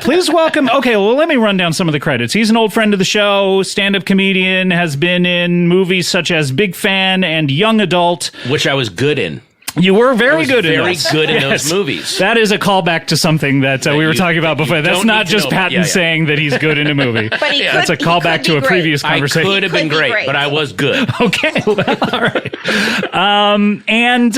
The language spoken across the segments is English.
Please welcome. Okay, well, let me run down some of the credits. He's an old friend of the show, stand-up comedian, has been in movies such as Big Fan and Young Adult, which I was good in. You were very good in those. Very good in those movies. That is a callback to something that we were talking about before. That's not just Patton saying that he's good in a movie. But that's a callback to a previous conversation. I could have been great, but I was good. Okay, well, all right. And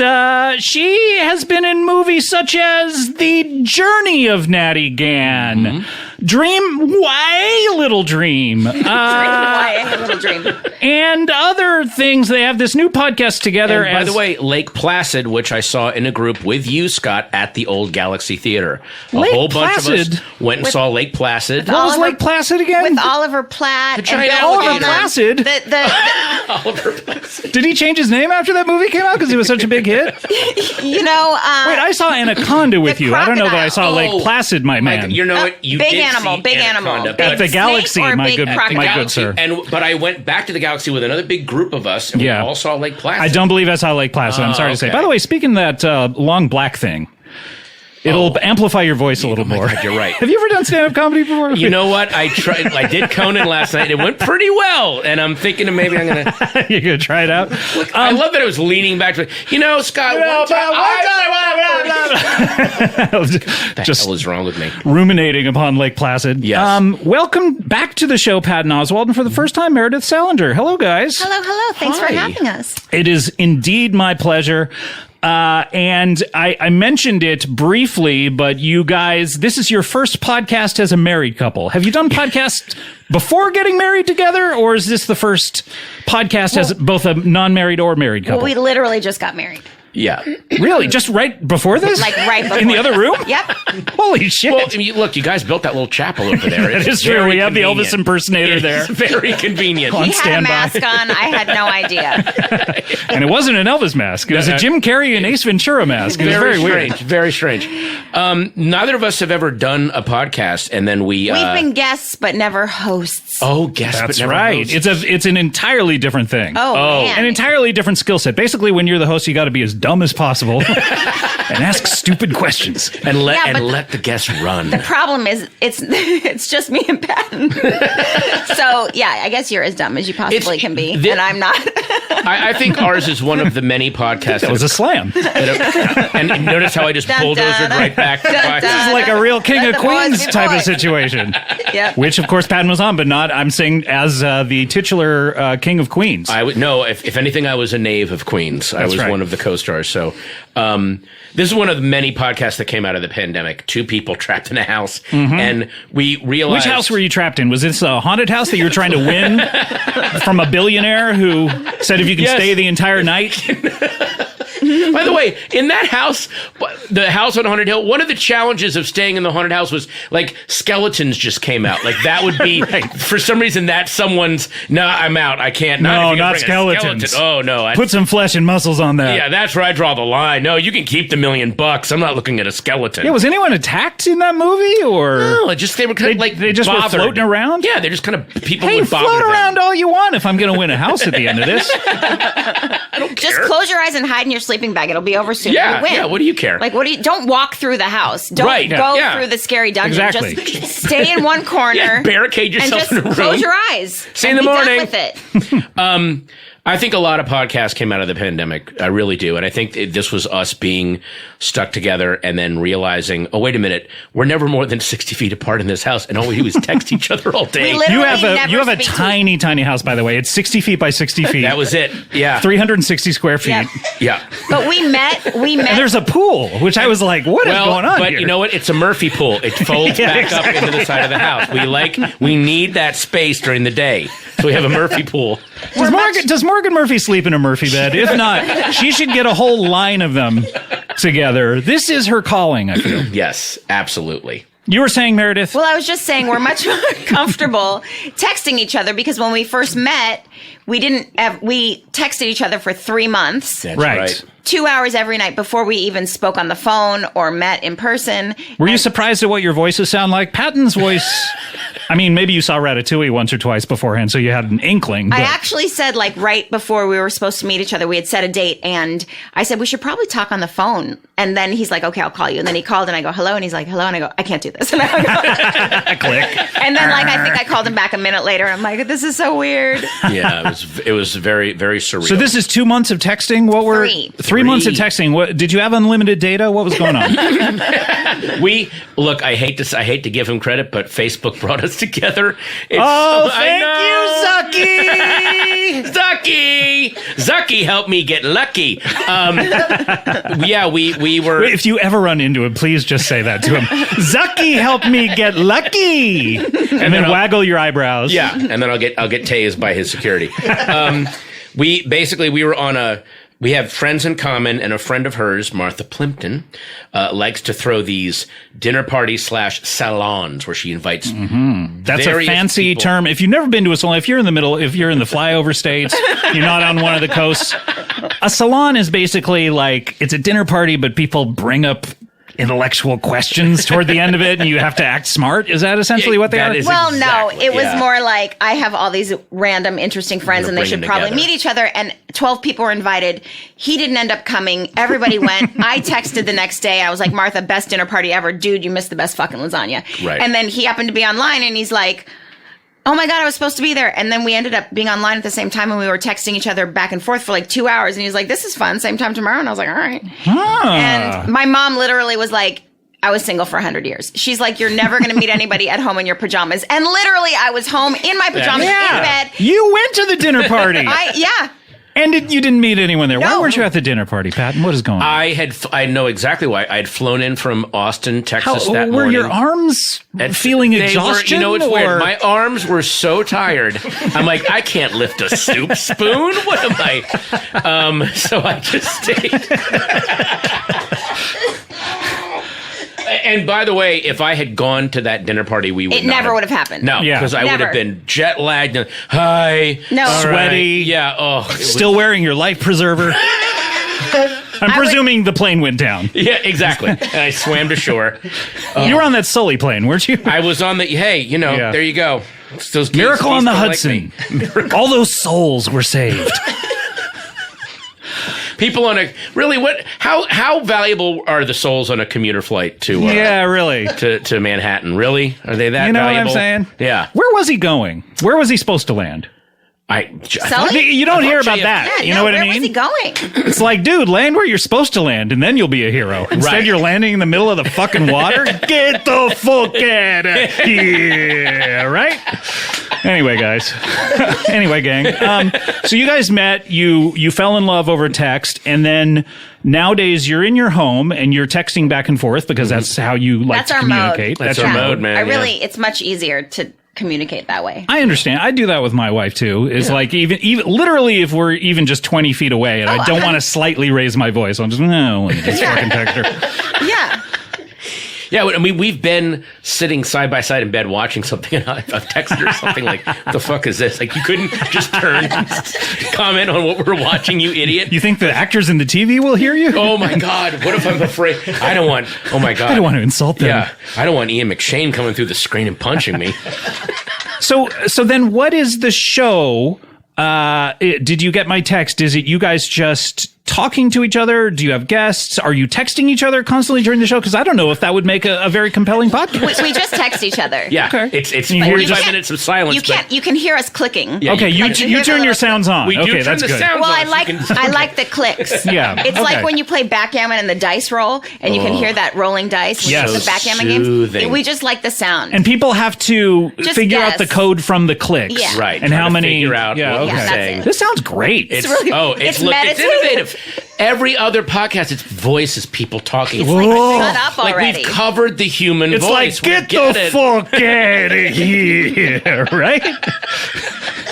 she has been in movies such as The Journey of Natty Gann, Dream, Why Little Dream, Why Little Dream, and other things. They have this new podcast together. And by the way, Lake Placid, which I saw in a group with you, Scott, at the old Galaxy Theater. A whole bunch of us went and saw Lake Placid. What was Lake Placid again? With Oliver Platt. Oliver Placid? Oliver Placid. Did he change his name after that movie came out because it was such a big hit? You know... Wait, I saw Anaconda with you. I don't know that I saw Lake Placid, my man. You know what? You big did animal, see big Anaconda, animal. At the Galaxy, my good sir. But I went back to the Galaxy with another big group of us, and we all saw Lake Placid. I don't believe I saw Lake Placid. I'm sorry to say. By the way, speaking of that long black thing, it'll amplify your voice a little more. God, you're right. Have you ever done stand-up comedy before? You know what? I tried. I did Conan last night. It went pretty well, and I'm thinking of maybe I'm gonna. You're gonna try it out. Look, I love that it was leaning back to. You know, Scott. Just what is wrong with me? Ruminating upon Lake Placid. Yes. Welcome back to the show, Patton Oswalt, and for the first time, Meredith Salenger. Hello, guys. Hello. Thanks for having us. It is indeed my pleasure. And I mentioned it briefly, but you guys, this is your first podcast as a married couple. Have you done podcasts before getting married together, or is this the first podcast as both a non-married or married couple? Well, we literally just got married. Yeah. Really? Just right before this? Like right before. In the other room? Yep. Holy shit. Well, I mean, look, you guys built that little chapel over there. That is true. We have the Elvis impersonator there. It's very convenient. He had a mask on. I had no idea. And it wasn't an Elvis mask. It was a Jim Carrey and Ace Ventura mask. It was very weird. Very strange. Neither of us have ever done a podcast, and then we've been guests, but never hosts. Oh, guests, That's but never right. hosts. It's an entirely different thing. Oh, man. An entirely different skill set. Basically, when you're the host, you got to be as dumb as possible and ask stupid questions and let the guests run. The problem is it's just me and Patton. So yeah, I guess you're as dumb as you possibly can be, and I'm not. I think ours is one of the many podcasts that was a slam. And notice how I just bulldozered right back. This is like a real King of Queens type of situation. Yep. Which, of course, Patton was on, but not. I'm saying as the titular King of Queens. No. If anything, I was a knave of Queens. I was one of the co-stars. So this is one of the many podcasts that came out of the pandemic. Two people trapped in a house, and we realized. Which house were you trapped in? Was this a haunted house that you were trying to win from a billionaire who said if you can stay the entire night? By the way, in that house, the house on Haunted Hill, one of the challenges of staying in the haunted house was like skeletons just came out. Like that would be for some reason that's someone's. No, I'm out. I can't. Not skeletons. Skeleton. Oh no! Put some flesh and muscles on that. Yeah, that's where I draw the line. No, you can keep the $1 million. I'm not looking at a skeleton. Yeah, was anyone attacked in that movie or? No, they were kind of like they just bothered. were floating around. Yeah, they're just kind of people. Hey, would bother float them. around all you want if I'm going to win a house at the end of this. I don't care. Just close your eyes and hide in your sleeping bag. It'll be over soon. Yeah, You win. yeah. What do you care? Like, don't walk through the house. Don't go through the scary dungeon. Exactly. Just stay in one corner. Barricade yourself in a room. And just close your eyes. See you in the morning. With it. I think a lot of podcasts came out of the pandemic. I really do. And I think this was us being stuck together and then realizing, oh, wait a minute, we're never more than 60 feet apart in this house. And all we do is text each other all day. You have a tiny, tiny house, by the way. It's 60 feet by 60 feet. That was it. Yeah. 360 square feet. Yep. Yeah. But we met. And the's a pool, which I was like, what is going on but here? You know what? It's a Murphy pool. It folds back up into the side of the house. We need that space during the day. So we have a Murphy pool. Does Morgan Murphy sleep in a Murphy bed? If not, she should get a whole line of them together. This is her calling, I feel. Yes, absolutely. You were saying, Meredith? Well, I was just saying we're much more comfortable texting each other because when we first met, we texted each other for 3 months. That's right. 2 hours every night before we even spoke on the phone or met in person. Were you surprised at what your voices sound like? Patton's voice, I mean, maybe you saw Ratatouille once or twice beforehand, so you had an inkling. I but- actually said, like, right before we were supposed to meet each other, we had set a date, and I said, we should probably talk on the phone. And then he's like, okay, I'll call you. And then he called, and I go, hello, and he's like, hello, and I go, I can't do this. And I go, Click. and then, like, I think I called him back a minute later, and I'm like, this is so weird. Yeah, it was very, very surreal. So this is 2 months of texting? What were... 3 months of texting. What, did you have unlimited data? What was going on? Look, I hate to give him credit, but Facebook brought us together. Thank you, Zucky! Zucky helped me get lucky. Yeah, we were... If you ever run into him, please just say that to him. Zucky helped me get lucky! And then waggle your eyebrows. Yeah, and then I'll get tased by his security. We were on we have friends in common, and a friend of hers, Martha Plimpton, likes to throw these dinner parties / salons where she invites. That's a fancy people. term. If you've never been to a salon, if you're in the flyover states, you're not on one of the coasts. A salon is basically like, it's a dinner party, but people bring up intellectual questions toward the end of it, and you have to act smart. Is that essentially what they are? Well, exactly, no, it was more like, I have all these random interesting friends, and they should probably meet each other. And 12 people were invited. He didn't end up coming. Everybody went. I texted the next day. I was like, Martha, best dinner party ever. Dude, you missed the best fucking lasagna. Right. And then he happened to be online, and he's like, oh my God, I was supposed to be there. And then we ended up being online at the same time, and we were texting each other back and forth for like 2 hours. And he was like, this is fun. Same time tomorrow. And I was like, all right. And my mom literally was like, I was single for 100 years. She's like, you're never going to meet anybody at home in your pajamas. And literally, I was home in my pajamas in bed. You went to the dinner party. Yeah. And you didn't meet anyone there. Why No. weren't you at the dinner party, Patton? What is going on? I know exactly why. I had flown in from Austin, Texas that were morning. your arms feeling They were- exhaustion? you know, it's or- weird. My arms were so tired. I'm like, I can't lift a soup spoon. What am I? So I just stayed. And by the way, if I had gone to that dinner party, we would It never would have happened. No, Yeah. because I would Never. have been jet lagged. And, hi, No. all Sweaty. Yeah. Oh, Still wearing your life preserver. I'm presuming the plane went down. yeah, exactly. And I swam to shore. You were on that Sully plane, weren't you? I was on the. Hey, Yeah. there you go. It's those kids, Miracle on the still like Hudson. me. All those souls were saved. People on a really how valuable are the souls on a commuter flight to Yeah, really. to Manhattan? Really, are they that You know valuable? what I'm saying? Yeah, Where was he going? Where was he supposed to land? Sully? You don't hear about JFK. that. Yeah, You know what I where mean? was he going? It's like, dude, land where you're supposed to land, and then you'll be a hero. Instead, Right. you're landing in the middle of the fucking water. Get the fuck out of here, right? Anyway, guys. Anyway, gang. So you guys met. You fell in love over text, and then nowadays you're in your home and you're texting back and forth because that's how you like That's to our mode. communicate. That's our mode, man. It's much easier to communicate that way. I understand. I do that with my wife too. It's like even literally if we're even just 20 feet away and I don't want to slightly raise my voice, I'm just no, let me just fucking text her. Yeah. Yeah, I mean, we've been sitting side by side in bed watching something, and I've texted her something like, "The fuck is this?" Like, you couldn't just turn and comment on what we're watching, you idiot. You think the actors in the TV will hear you? Oh my God! What if I'm afraid? I don't want. Oh my God! I don't want to insult them. Yeah, I don't want Ian McShane coming through the screen and punching me. So then what is the show? Did you get my text? Is it you guys just talking to each other? Do you have guests? Are you texting each other constantly during the show? Because I don't know if that would make a very compelling podcast. We just text each other. Yeah, Okay. it's You hear 45 just- minutes of silence. You can hear us clicking. Yeah, Okay, you hear turn the your little- sounds on. We do Okay, turn that's the good. sound- Well, I Sounds like I like the clicks. Yeah, It's okay. like when you play backgammon and the dice roll, and you can hear that rolling dice. When Yes. you play the backgammon Soothing. games. We just like the sound. And people have to Just figure out the guess. code from the clicks. Yeah. Right, And trying how to many. figure out yeah, what okay. we're that's saying. it. This sounds great. It's really- it's it's innovative. Every other podcast, it's voices, people talking. It's like, Whoa. shut up like already. we've covered the human It's voice. like, We get the it. fuck out of here, right?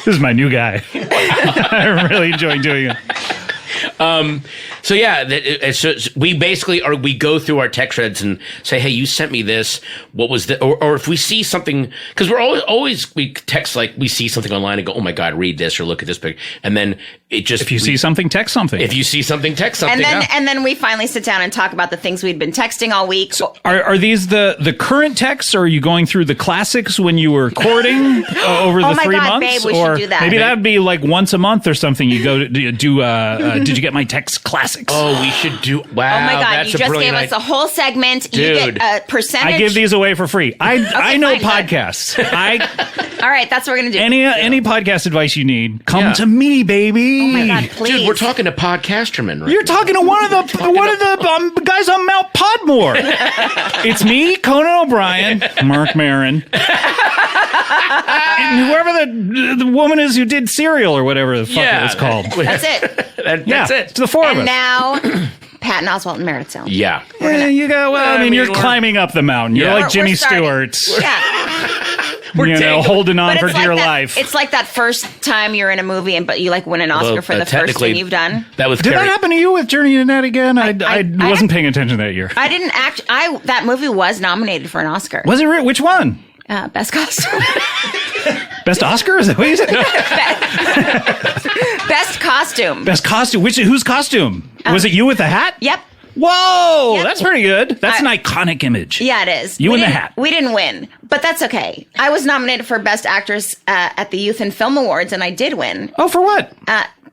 This is my new guy. I'm really enjoying doing it. So yeah, so we basically we go through our text threads and say, hey, you sent me this. What was the, or if we see something, because we're always we text like we see something online and go, oh my God, read this or look at this picture. And then it just, if you see something, text something. If you see something, text something. And then we finally sit down and talk about the things we'd been texting all week. So are these the current texts, or are you going through the classics when you were courting over the 3 months? Babe, we or should do that. Maybe that would be like once a month or something. You go to do. Did you get my text classics? Oh, we should do. Wow, oh my God! that's You just gave us a whole segment. Dude. You get a percentage. I give these away for free. I know fine. podcasts. All right, that's what we're gonna do. Any podcast advice you need, come to me, baby. Oh my God, please. Dude, we're talking to podcasterman. Right You're talking to one of the guys on Mount Podmore. It's me, Conan O'Brien, Mark Maron, and whoever the woman is who did Serial or whatever the fuck it was called. That's it. That's it. It's the four of us. And now, Patton Oswalt and Meredith Salenger. Yeah. You go. Well, I mean, you're climbing up the mountain. You're like Jimmy we're Stewart. Yeah. Holding on for it's dear like life. It's like that first time you're in a movie, but you like win an Oscar for the first thing you've done. That was. Did that happen to you with Journey to Net again? I wasn't paying attention that year. I didn't act. That movie was nominated for an Oscar. Was it? Which one? Best costume. Best Oscar? Is that what you said? Best costume. Best costume. Whose costume? Was it you with the hat? Yep. Whoa, Yep. that's pretty good. That's an iconic image. Yeah, it is. You in the hat. We didn't win, but that's okay. I was nominated for Best Actress at the Youth and Film Awards, and I did win. Oh, for what?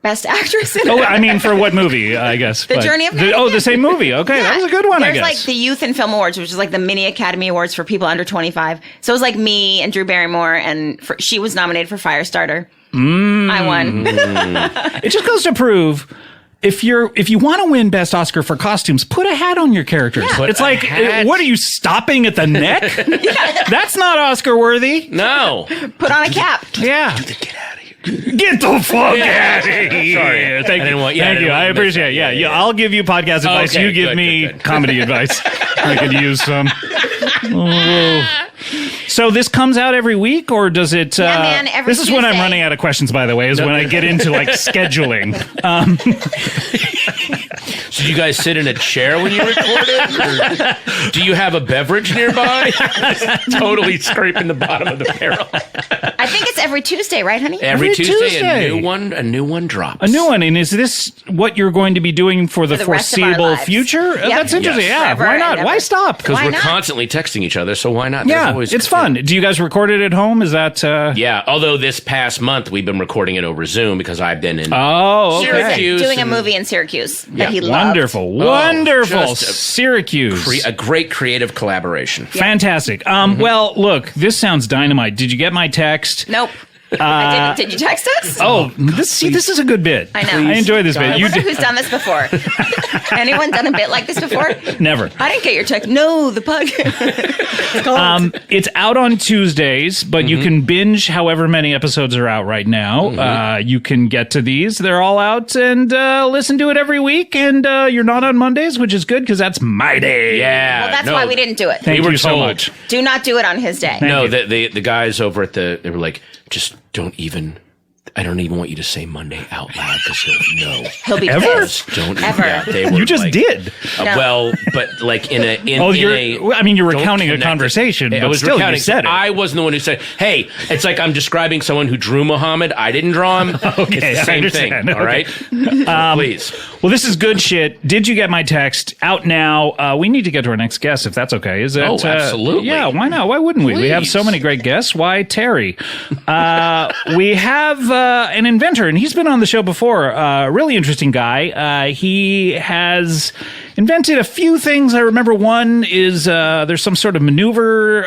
Best Actress. I mean, for what movie, I guess. The Journey of Night. the same movie. Okay, Yeah. that was a good one, I guess. There's like the Youth and Film Awards, which is like the mini Academy Awards for people under 25. So it was like me and Drew Barrymore, and she was nominated for Firestarter. I won. It just goes to prove, if you want to win Best Oscar for costumes, put a hat on your characters. Yeah. It's like, what are you, stopping at the neck? That's not Oscar worthy. No. Put on a cap. Yeah. Get out of here. Get the fuck out of here. Sorry. Thank you. I appreciate it. Yeah. I'll give you podcast advice. Okay, you give me comedy advice. I could use some. Oh. So this comes out every week, or does it? Yeah, man, every This is when I'm Tuesday. running out of questions, by the way, is when I get into like scheduling. So you guys sit in a chair when you record it? Or do you have a beverage nearby? Totally scraping the bottom of the barrel. I think it's every Tuesday, right, honey? Every Tuesday, Tuesday. a new one drops. A new one. And is this what you're going to be doing for the the rest of our foreseeable lives. future? Yep. That's interesting. Yes. Yeah. Forever Why not? and Why ever. stop? Because Why we're not? constantly texting each other, so why not? There's Yeah, always, it's fun. Do you guys record it at home? Is that? Yeah, although this past month we've been recording it over Zoom because I've been in Oh, He was okay. Syracuse doing a and- movie in Syracuse that Yeah. he loved. Wonderful, wonderful. just a- Syracuse. a great creative collaboration. Fantastic. Well, look, this sounds dynamite. Did you get my text? Nope. I didn't. Did you text us? Oh, this is a good bit. I know. I enjoy this bit. I You wonder did who's done this before. Anyone done a bit like this before? never. I didn't get your text. No, the podcast. It's out on Tuesdays, but you can binge however many episodes are out right now. You can get to these. They're all out and listen to it every week. And you're not on Mondays, which is good because that's my day. Yeah. Well, that's no, why we didn't do it. Thank We were you so told. much. Do not do it on his day. No, Thank the guys over at they were like, just don't even. I don't even want you to say Monday out loud because he'll know. He'll be Ever? pissed. Just don't Ever. Yeah, they were You just like, did. No. Well, but like in a Oh, you're you're don't recounting a connect it. conversation, I but was still recounting. you said it. I wasn't the one who said, "Hey, it's like I'm describing someone who drew Muhammad. I didn't draw him." Okay, it's I the same understand. thing. All right, please. Well, this is good shit. Did you get my text? Out now. We need to get to our next guest, if that's okay. Is that? Oh, absolutely. Yeah, why not? Why wouldn't we? We have so Please. many great guests. Why, Terry? We have an inventor, and he's been on the show before. Really interesting guy. He has invented a few things. I remember one is there's some sort of maneuver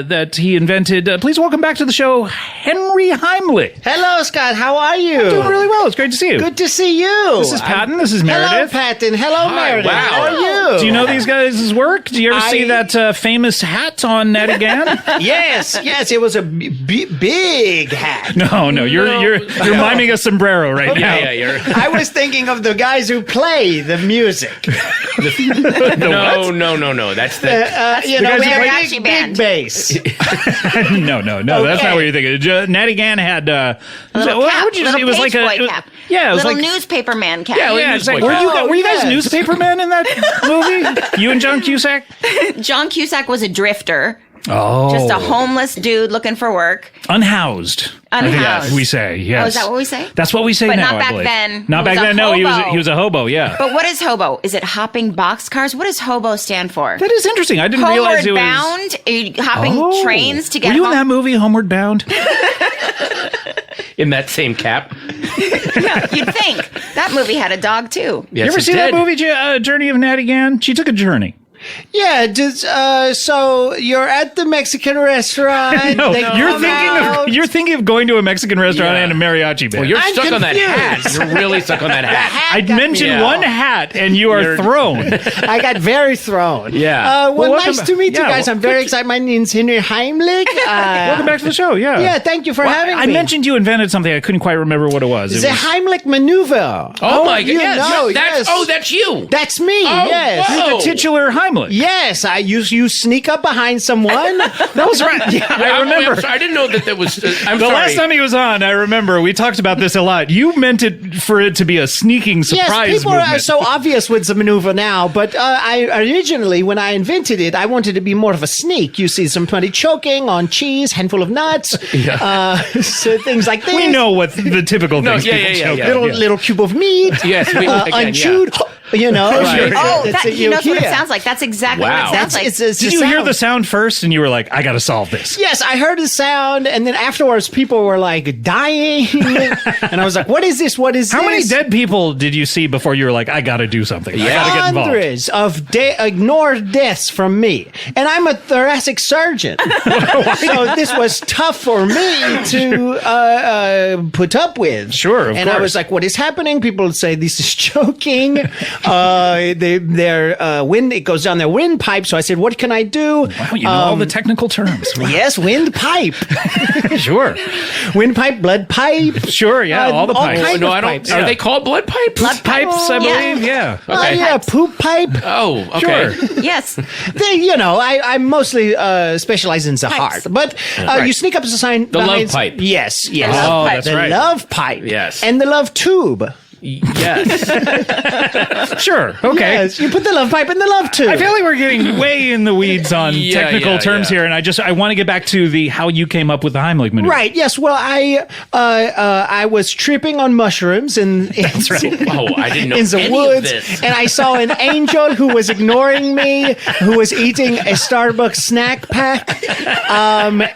that he invented. Please welcome back to the show, Henry Heimlich. Hello, Scott. How are you? Doing really well. It's great to see you. Good to see you. This is Patton. This is Hello, Meredith. Patton. Hello, Meredith. wow. How are you? Do you know these guys' work? Do you ever see I- that famous hat on Net again? Yes. It was a big hat. No, you're miming a sombrero right now. Yeah, you're. I was thinking of the guys who play the music. No. That's the. You know, guys we who have play- big bass. Yes. No, that's not what you're thinking. Natty Gann had what would you say? It was like a cap. Yeah, it was little like newspaper man cap. yeah. It's like, were you guys newspaper men in that movie? You and John Cusack? John Cusack was a drifter. Oh, Just a homeless dude looking for work. Unhoused. I Unhoused. think we say, yes. Oh, is that what we say? That's what we say But now, not I back believe. then. Not He back was a then, no. He hobo. was a hobo, yeah. But what is hobo? Is it hopping boxcars? What does hobo stand for? That is interesting. I didn't realize Homeward it was... bound? Are you hopping trains to get Were you home? in that movie, Homeward Bound? In that same cap. Yeah, you'd think. That movie had a dog, too. Yes, You ever it see did. that movie, Journey of Natty Gann? She took a journey. Yeah, so you're at the Mexican restaurant. No, they you're thinking of going to a Mexican restaurant Yeah. and a mariachi band. Well, you're I'm stuck on that hat. confused. You're really stuck on that hat. I mentioned Yeah. one hat and you are thrown. I got very thrown. Yeah. Well, welcome- nice to meet you yeah, guys. I'm very excited. My name's Henry Heimlich. Welcome back to the show, yeah. Yeah, thank you for having I me. mentioned you invented something. I couldn't quite remember what it was. It the was Heimlich maneuver. Oh, my God. you Yes, know, yes. yes. That's you. That's me. Oh, yes. whoa. the titular Heimlich. Yes, you sneak up behind someone. That was right. Yeah, I remember. I'm sorry, I didn't know that was. I'm The sorry. last time he was on, I remember we talked about this a lot. You meant it for it to be a sneaking surprise Yes, people movement. are so obvious with the maneuver now, but I originally, when I invented it, I wanted to be more of a sneak. You see somebody choking on cheese, handful of nuts, so things like this. We know what the typical No, things yeah, people yeah, choke yeah. on. little cube of meat, Yes, again, unchewed. You know, Right. Oh, that's that, he knows what it hear. sounds like. That's exactly Wow. what it sounds like. It's Did you hear the sound first and you were like, I got to solve this? Yes, I heard the sound, and then afterwards, people were like dying, and I was like, "What is this? What is How this?" many dead people did you see before you were like, I got to do something? I got to get involved. Hundreds of ignored deaths from me, and I'm a thoracic surgeon, so this was tough for me to put up with. Sure, of and I course. was like, "What is happening?" People would say, "This is choking." Their wind, it goes down their windpipe. So I said, "What can I do?" Wow, you know all the technical terms. Yes, windpipe, Sure. windpipe, blood pipe. Sure, yeah, all the pipes. kinds No, of I don't. pipes. Are they called blood pipes? Pipes, I Yeah. believe, yeah. Okay. Yeah, poop pipe. Oh, okay. Sure. Yes. I mostly specialize in the heart, but Right. you sneak up to the sign. The love behind- pipe. Yes, yes. The love Oh, pipe. that's The right. love pipe. Yes. And the love tube. Yes. Sure. Okay. Yes, you put the love pipe in the love tube. I feel like we're getting way in the weeds on Yeah, technical yeah, terms yeah. here, and I want to get back to the how you came up with the Heimlich maneuver. Right. Yes. Well, I was tripping on mushrooms in That's right. Oh, I didn't know in the any woods, of this. and I saw an angel who was ignoring me, who was eating a Starbucks snack pack,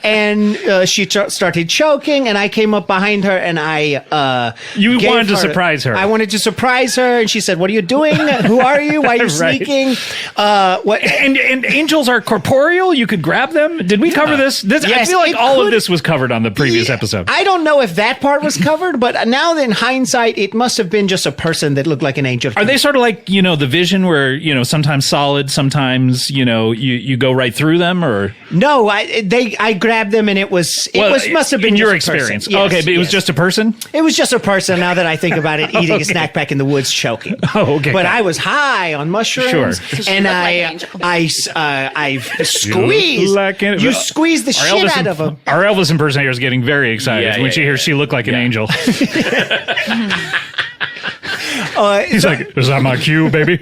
and she started choking, and I came up behind her, and I You gave wanted to surprise her. I wanted to surprise her, and she said, "What are you doing? Who are you? Why are you Right. sneaking?" What? And angels are corporeal. You could grab them. Did we cover this? I Yes, feel like it all of could- this was covered on the previous episode. I don't know if that part was covered, but now in hindsight, it must have been just a person that looked like an angel. Are they sort of like, the Vision where, sometimes solid, sometimes, you go right through them, or? No, I grabbed them, and it was must have been in your just a person. experience. Yes, Okay, but it was yes. just a person? It was just a person. Now that I think about it, eating a snack pack in the woods, choking. Oh, okay. But got it. I was high on mushrooms, Sure. and looked like an angel. I squeezed. You squeezed the shit out of them. Our Elvis impersonator is getting very excited Yeah, when yeah, she hears she looked like an angel. He's like, "Is that my cue, baby?"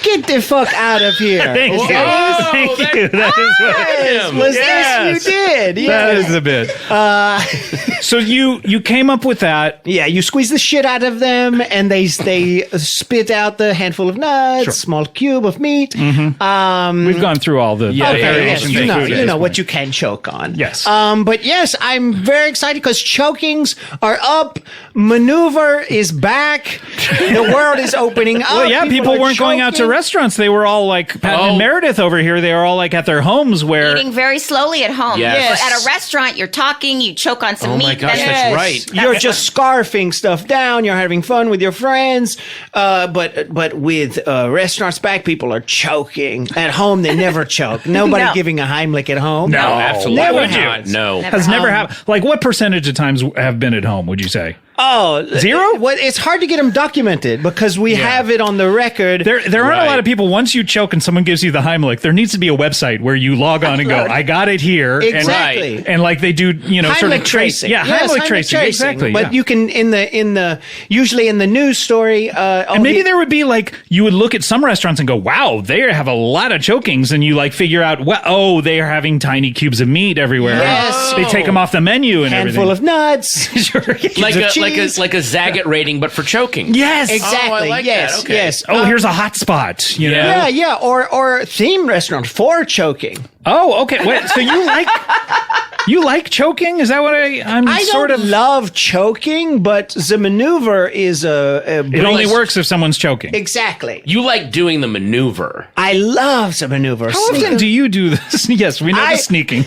Get the fuck out of here! Thank you. Oh, Thank that- you. That is what. Him. Was Yes. this you did? That Yes. is the bit. So you came up with that. Yeah, you squeeze the shit out of them, and they spit out the handful of nuts, Sure. small cube of meat. We've gone through all the Yeah, Okay, variations yes, of you know, food at you this know what point. you can choke on. Yes. But yes, I'm very excited because chokings are up. Maneuver is back. The world is opening up. Well, yeah, people are weren't going out to choking. restaurants. They were all like Patton and Meredith over here. They were all like at their homes where Eating very slowly at home. Yes. At a restaurant, you're talking, you choke on some Oh meat. my gosh, then that's right. You're just scarfing stuff down. You're having fun with your friends. But with restaurants back, people are choking. At home, they never choke. Nobody No. giving a Heimlich at home. No, absolutely Never not. happened. No. has never happened. Like what percentage of times have been at home? Would you say? Oh, Zero? Well, it's hard to get them documented because we have it on the record. There aren't Right. a lot of people. Once you choke and someone gives you the Heimlich, there needs to be a website where you log on and go, I got it here. Exactly. And like they do, sort of Heimlich tracing. Yeah, Yes, Heimlich tracing. Exactly. But you can usually in the news story. And maybe there would be like, you would look at some restaurants and go, wow, they have a lot of chokings. And you like figure out, they are having tiny cubes of meat everywhere. Yes. They take them off the menu and handful everything. of nuts. Sure. like a Zagat rating, but for choking. Yes. Exactly. Oh, I like yes. that. Okay. Yes. Oh, here's a hot spot. You know? Yeah. Or theme restaurant for choking. Oh, okay. Wait, so you like choking? Is that what I'm I sort don't of? love choking, but the maneuver is It only works if someone's choking. Exactly. You like doing the maneuver. I love the maneuver. How often do you do this? Yes, we know the sneaking.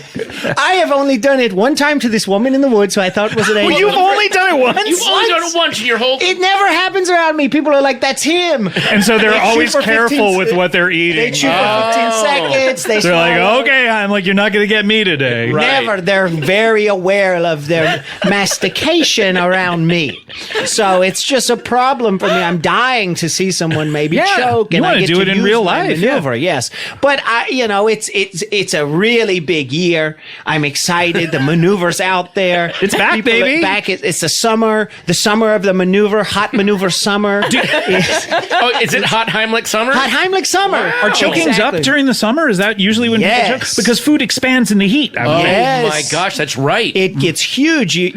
I have only done it one time to this woman in the woods who I thought was an angel. You've only done it once? You've only done it once in your whole... It never happens around me. People are like, that's him. And so they're They shoot always for careful 15 with what they're eating. They chew for 15 seconds. They're like, okay, I'm like, you're not going to get me today. Right. Never. They're very aware of their mastication around me. So it's just a problem for me. I'm dying to see someone maybe choke. You and want I to get do it in use real my life. maneuver, yes. But it's a really big year. I'm excited. The maneuver's out there. It's back, People baby. are back. It's the summer of the maneuver. Hot maneuver summer. Is it hot Heimlich summer? Hot Heimlich summer. Are chokings Exactly. up during the summer? Is that usually when people choke? Yes. Because food expands in the heat. I would Oh think. Yes. my gosh, that's right. It gets huge. You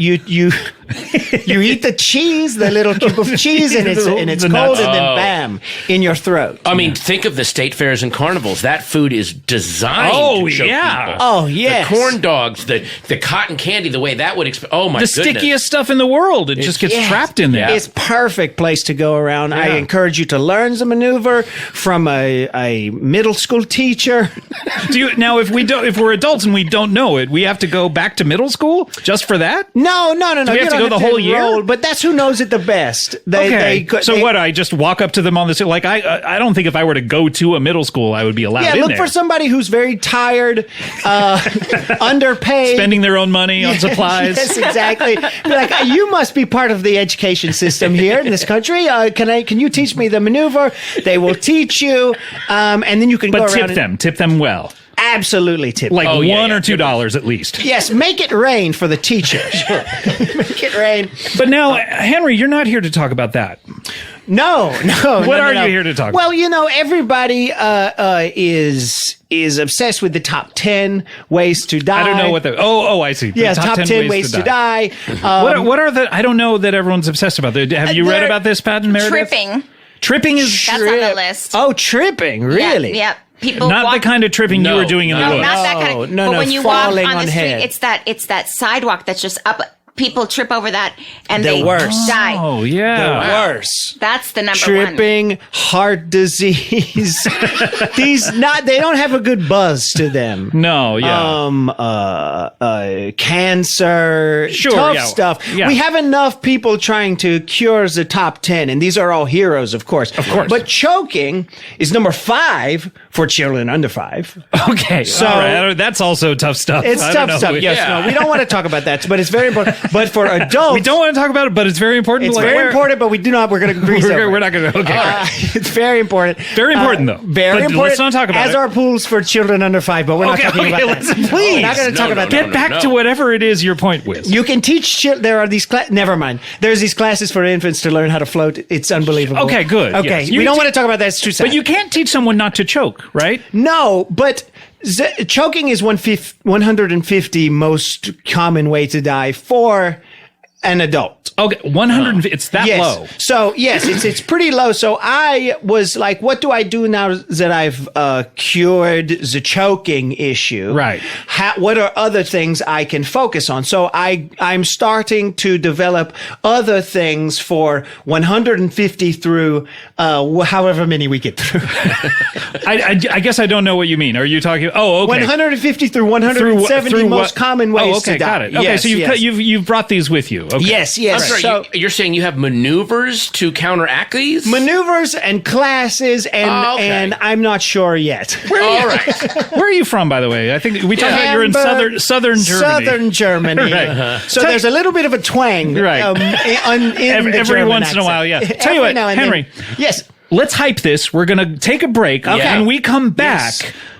you eat the cheese, the little cube of cheese, and it's The cold, nuts. and then Oh. bam, in your throat. I mean, think of the state fairs and carnivals. That food is designed Oh, to choke yeah. people. Oh, yes. The corn dogs, the cotton candy, the way that would oh my The goodness. stickiest stuff in the world. It just gets Yes. trapped in there. It's perfect place to go around. I Yeah. encourage you to learn the maneuver from a middle school teacher. Now, if we're adults and we don't know it, we have to go back to middle school just for that? No. we you have to don't go the whole year? enroll, but that's who knows it the best. What? I just walk up to them on this. Like, I don't think if I were to go to a middle school, I would be allowed Yeah, in look there. for somebody who's very tired, underpaid. Spending their own money on supplies. Yes, exactly. Be like, you must be part of the education system here in this country. Can you teach me the maneuver? They will teach you, and then you can go But around. tip them well. Absolutely tip. Like Oh, yeah, $1 yeah. or $2 at least. Yes, make it rain for the teacher. Sure. Make it rain. But now, Henry, you're not here to talk about that. No. What are you here to talk Well, everybody is obsessed with the top 10 ways to die. I don't know what the. Oh, I see. The Yeah, top 10 ways to die. What are the? I don't know that everyone's obsessed about. Have you read They're about this, Patton, Meredith? Tripping. Tripping is That's on the list. Oh, tripping, really? Yeah. People not walk, the kind of tripping you No, were doing in the No, woods. not that kind of. No, but when you falling walk on on the street, head. it's that sidewalk that's just up. People trip over that and The they worst. die. Oh yeah. Worse. That's the number one. Tripping, heart disease. They don't have a good buzz to them. No. Yeah. Cancer, Sure, tough yeah. stuff. Yeah. We have enough people trying to cure the top 10, and these are all heroes, of course. Of course. But choking is number 5 for children under 5. Okay. So- all right. That's also tough stuff. It's I don't tough know. stuff. Yes, Yeah. no, we don't want to talk about that, but it's very important. But for adults, We don't want to talk about it, but it's very important. it's Like, very where- important. But we do not. We're going to agree. We're not going to. Okay. It's very important. Very important, though. Very But important. let's not talk about as it. are pools for children under 5. But we're not talking about that. let's please. We're not going to talk No, about no, that. Get back to whatever it is your point was. You can teach there are these never mind. There's these classes for infants to learn how to float. It's unbelievable. Okay, good. Okay, Yes. we You don't te- want to talk about that. It's too sad. But you can't teach someone not to choke, right? No, but choking is 150 most common way to die for an adult. Okay, 100. It's that Yes. low. So yes, it's pretty low. So I was like, what do I do now that I've cured the choking issue? Right. What are other things I can focus on? So I'm starting to develop other things for 150 through however many we get through. I guess I don't know what you mean. Are you talking? Oh, okay. 150 through 170 Through most what- common ways Oh, okay, to die. got it. Okay, Yes, so yes. you've brought these with you. Okay. Yes. I'm sorry, So you're saying you have maneuvers to counteract these? maneuvers and classes, and Okay. and I'm not sure yet. All right. Where are you from, by the way? I think we talked about you're in Hamburg, southern Germany. Southern Germany. Right. So there's a little bit of a twang, Right. In the Every German once in a accent. while, yeah. Tell you Every what, now and then. Henry. Yes. Let's hype this. We're going to take a break. Okay. When we come back,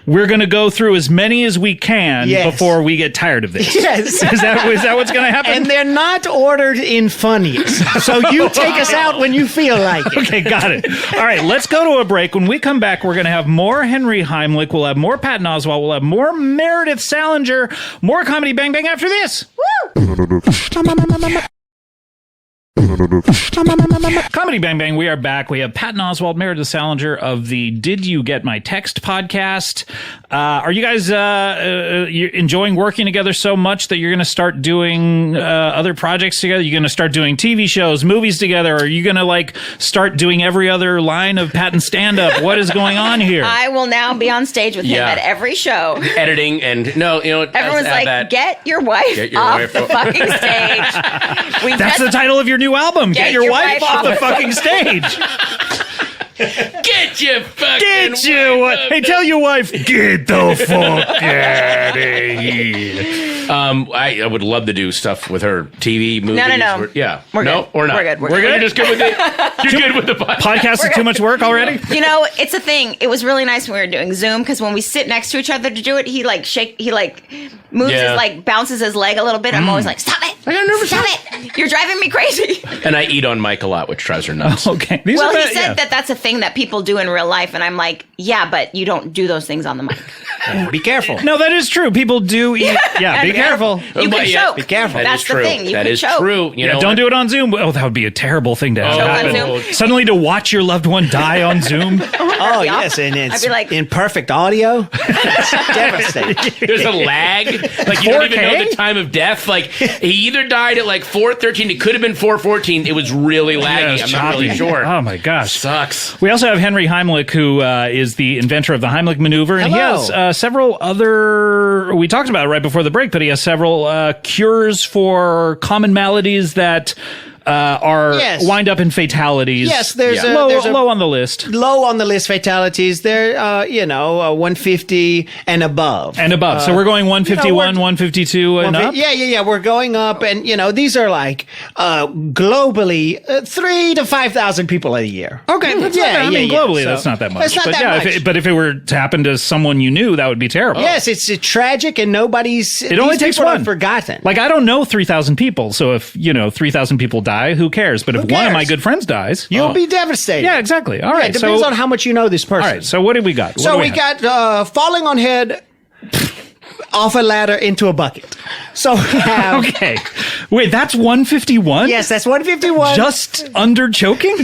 we're going to go through as many as we can Yes. before we get tired of this. Yes. Is that what's going to happen? And they're not ordered in funnies. So you take us out when you feel like it. Okay, got it. All right, let's go to a break. When we come back, we're going to have more Henry Heimlich. We'll have more Patton Oswalt. We'll have more Meredith Salenger. More Comedy Bang Bang after this. Comedy Bang Bang, we are back. We have Patton Oswalt, Meredith Salenger of the Did You Get My Text podcast. Are you guys you're enjoying working together so much that you're going to start doing other projects together? You're going to start doing TV shows, movies together? Or are you going to start doing every other line of Patton stand-up? What is going on here? I will now be on stage with him Yeah. at every show. Editing and Everyone's like, get your wife off the fucking stage. That's the title of your new album. Get your wife off the fucking stage. Get your fucking Get your wife. Hey, tell your wife, get the fuck out of here. I would love to do stuff with her. TV, movies. No. Yeah. We're no, good. or not. We're good. We're You're good. just good with it. You're good with the podcast. Podcast is too much work already? It's a thing. It was really nice when we were doing Zoom because when we sit next to each other to do it, he moves Yeah. his bounces his leg a little bit. I'm always like, stop it! I got nervous. Stop it! You're driving me crazy. And I eat on Mike a lot, which drives her nuts. Okay. Well, he said that that's a thing that people do in real life, and I'm like, yeah, but you don't do those things on the mic. Be careful. No, that is true. People do eat. Yeah, be And- careful. You Well, can yeah, choke. be careful. That That's is the true. thing. You That can is choke. true. You know Don't what? do it on Zoom. Oh, that would be a terrible thing to have Oh, on happen. Zoom. Suddenly to watch your loved one die on Zoom. Oh, yes, and I'd it's be like- in perfect audio. It's devastating. There's a lag. Like you don't even 4K? know the time of death. Like he either died at 4:13. It could have been 4:14. It was really laggy. Yeah, I'm not really choppy. sure. Oh my gosh. Sucks. We also have Henry Heimlich, who is the inventor of the Heimlich maneuver, and Hello. he has several other. We talked about it right before the break, but he has several cures for common maladies that Yes. wind up in fatalities. Yes, there's a- low, there's a- low on the list. Low on the list fatalities. They're 150 and above. And above. So we're going 151, we're- 152 and up? Yeah. We're going up, and these are globally 3,000 to 5,000 people a year. Okay, that's not that, globally, So, that's not that much. It's not but that yeah, much. But if it were to happen to someone you knew, that would be terrible. Yes, it's tragic, and nobody's. It only takes one. Forgotten. Like, I don't know 3,000 people, so if 3,000 people die, who cares? But if one of my cares? good friends dies, You'll be devastated. yeah, exactly. All Yeah, right, it depends so on how much you know this person. all right, so what do we got? What So do we have? got falling on head off a ladder into a bucket. So we have. Okay, wait, that's 151. Yes, that's 151. just under choking.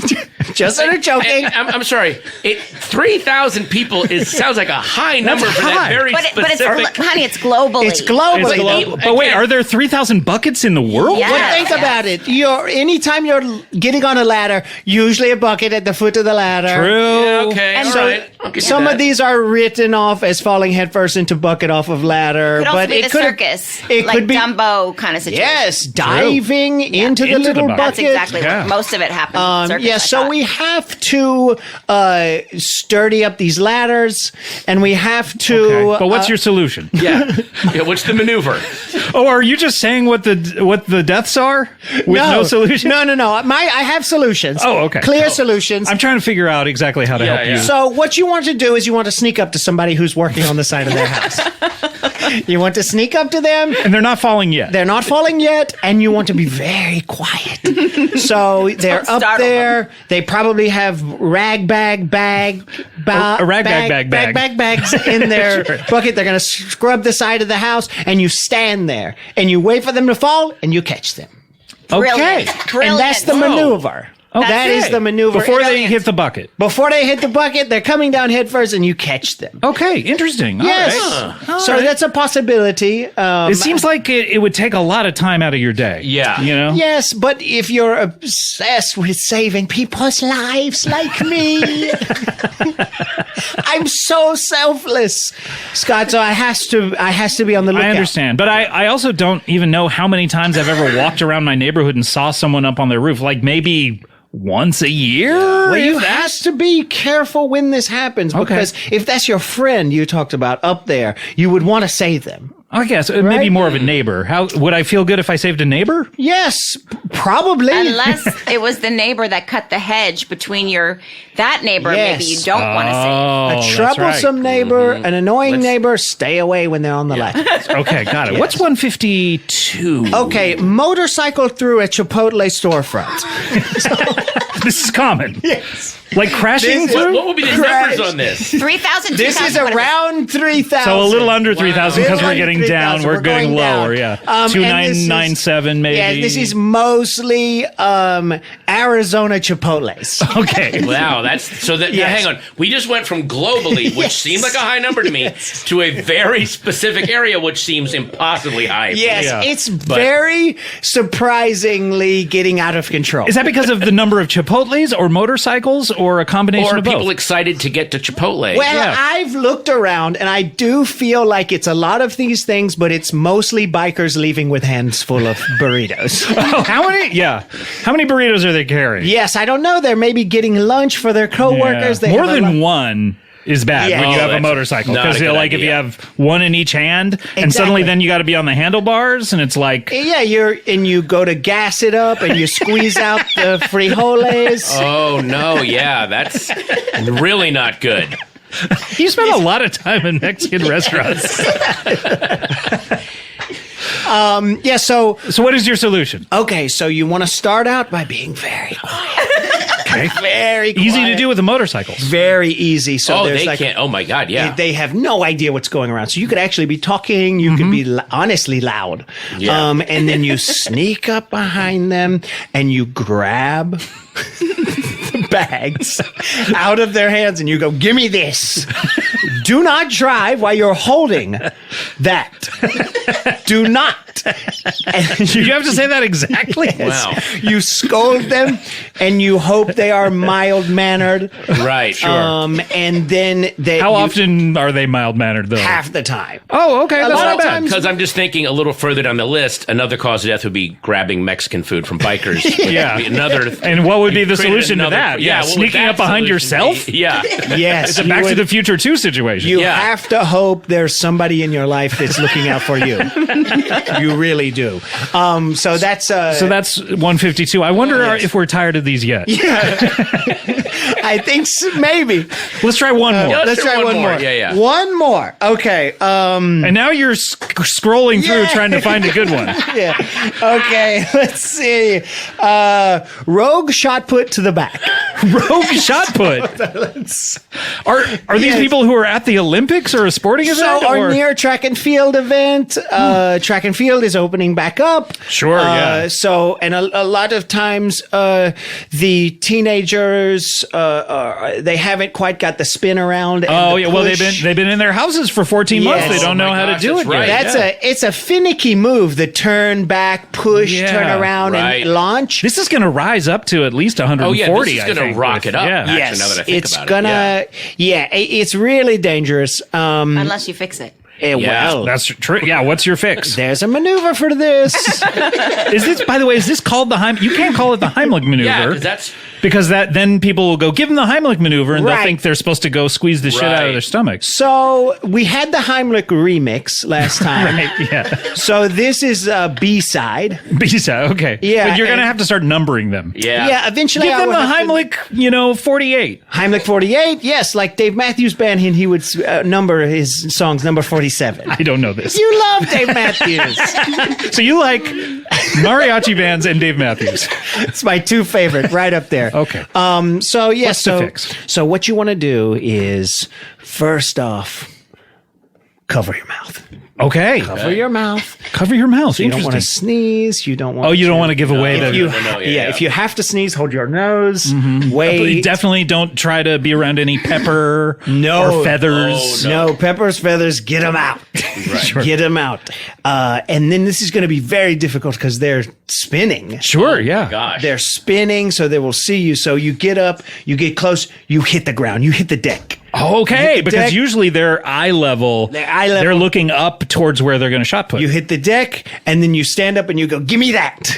Just under choking. And I'm sorry. 3,000 people sounds like a high number for that high. very But it's specific. honey, it's globally. It's globally. It's though. but wait, are there 3,000 buckets in the world? Yeah. But think Yes. about it. Anytime you're getting on a ladder, usually a bucket at the foot of the ladder. True. Yeah, okay, And all so right. I'll give you Some that. of these are written off as falling headfirst into bucket off of ladder, Could also but be it the could circus, It like could be Dumbo kind of situation. yes, diving into the Into the little bucket. That's bucket. exactly Yeah. what most of it happens. in circus, Yeah, I so thought. we have to sturdy up these ladders, and we have to. Okay. But what's your solution? Yeah. What's the maneuver? Oh, are you just saying what the deaths are with no solution? No. I have solutions. Oh, okay. Clear solutions. I'm trying to figure out exactly how to Yeah, help yeah. you. So what you want to do is you want to sneak up to somebody who's working on the side of their house. You want to sneak up to them. And they're not falling yet. They're not falling yet, and you want to be very quiet. So they're up startle there. They probably have rag bags in their bucket. They're going to scrub the side of the house, and you stand there, and you wait for them to fall, and you catch them. Okay. Brilliant. And that's the Brilliant. maneuver. That is the maneuver. Before they hit the bucket. Before they hit the bucket, they're coming down head first, and you catch them. Okay, interesting. All Yes. right. So that's a possibility. It seems like it would take a lot of time out of your day. Yeah. You know? Yes, but if you're obsessed with saving people's lives like me, I'm so selfless, Scott. So I has to be on the lookout. I understand. But I also don't even know how many times I've ever walked around my neighborhood and saw someone up on their roof. Like maybe once a year? Well, you have to be careful when this happens, because if that's your friend you talked about up there, you would want to save them. I guess maybe more of a neighbor. How would I feel good if I saved a neighbor? Yes, probably. Unless it was the neighbor that cut the hedge between that neighbor, Yes. maybe you don't want to save. Oh, A that's troublesome right. neighbor, an annoying neighbor, stay away when they're on the left. Okay, got it. What's 152? Okay, motorcycle through a Chipotle storefront. This is common. Yes. Like crashing through? What would be the Crash. numbers on this? 3,000, This is 2,000, around 3,000. So a little under 3,000 because Little we're under getting 3,000. down. We're We're going going lower, down. yeah. And 2997 maybe. Yeah, this is mostly Arizona Chipotles. Okay. Wow, that's so that now Yes. hang on. We just went from globally, which Yes. seemed like a high number to me, to a very specific area which seems impossibly high. Yes, Yeah. it's very surprisingly getting out of control. Is that because of the number of Chipotles or motorcycles or a combination Or of people both? excited to get to Chipotle. Well, Yeah. I've looked around and I do feel like it's a lot of these things, but it's mostly bikers leaving with hands full of burritos. Oh, how many? Yeah. How many burritos are they carrying? Yes, I don't know. They're maybe getting lunch for their coworkers. Yeah. They More have a than lo- one is bad Yeah. when you Oh, have a that's motorcycle. not a Because good like if you idea. have one in each hand and Exactly. suddenly then you got to be on the handlebars and it's like, Yeah, you go to gas it up and you squeeze out the frijoles. Oh no, yeah, that's really not good. you spend a lot of time in Mexican restaurants. Yeah, so So what is your solution? okay, so you want to start out by being very quiet. Okay. Very quiet. Easy to do with the motorcycles. Very easy. So Oh, there's they like can't. Oh my God, yeah. they have no idea what's going around. So you could actually be talking. You could be honestly loud. Yeah. And then you sneak up behind them and you grab the bags out of their hands and you go, "Give me this." Do not drive while you're holding that. Do not. And You have to say that exactly? Wow. You scold them and you hope they are mild mannered. Right, sure. And then they How often are they mild-mannered, though? half the time. Oh, okay. That's lot not of bad. times- Because I'm just thinking a little further down the list, another cause of death would be grabbing Mexican food from bikers. Yeah. Another. And what would be the created solution to another- that? Yeah, what would sneaking that up behind solution yourself? be? Yeah. Yes, It's a you Back to would- the Future 2 situation. You Yeah. have to hope there's somebody in your life that's looking out for you. You really do. So that's So that's 152. I wonder if we're tired of these yet. I think maybe. Let's try one more. Yeah. Let's sure, try one one more. more. Yeah, yeah. One more. Okay. And now you're scrolling through Yeah. trying to find a good one. Yeah. Okay. Let's see. Rogue shot put to the back. Rogue shot put. Are these Yes. people who are at the Olympics or a sporting event? So our or? near track and field event, track and field is opening back up. Sure, yeah. So, and a lot of times, the teenagers, they haven't quite got the spin around. And Oh the yeah, well push. they've been in their houses for 14 months. Yes. They don't Oh, know my how gosh, to do that's it right. yet. That's it's a finicky move. The turn back, push, Yeah. turn around, Right. and launch. This is going to rise up to at least 140. Oh, yeah, this is I gonna think, rock with- it up. Yeah. Actually, Yes, now that I think it's about it, gonna. It's really dangerous. Unless you fix it. Yeah. Well, That's true. Yeah, what's your fix? there's a maneuver for this. Is this, by the way, is this called the Heimlich? You can't call it the Heimlich maneuver. Yeah, 'cause that's because then people will go, give them the Heimlich maneuver, and they'll Right. think they're supposed to go squeeze the shit out Right. of their stomachs. So we had the Heimlich remix last time. Right, yeah. So this is a B-side. B-side, okay. Yeah, But you're going to and- have to start numbering them. yeah. Yeah, eventually Give I them will the have to- Heimlich, 48. Heimlich 48. Yes, like Dave Matthews Band, he would number his songs number 47. I don't know this. You love Dave Matthews. So you like mariachi bands and Dave Matthews. It's my two favorite, right up there. Okay. So yes. What's the fix? So what you want to do is first off, cover your mouth. Okay. Cover your mouth. Cover your mouth. You don't want to Interesting. sneeze. You don't want. Oh, you don't want to give away the. If you have to sneeze, hold your nose. Wait. Definitely don't try to be around any pepper No. or feathers. No, peppers, feathers, get them out. Get them out. And then this is going to be very difficult because they're spinning. Sure, yeah. Gosh. They're spinning, so they will see you. So you get up, you get close, you hit the ground, you hit the deck. Okay, hit the because deck. usually they're eye level. They're looking up towards where they're going to shot put. You hit the deck, and then you stand up and you go, give me that.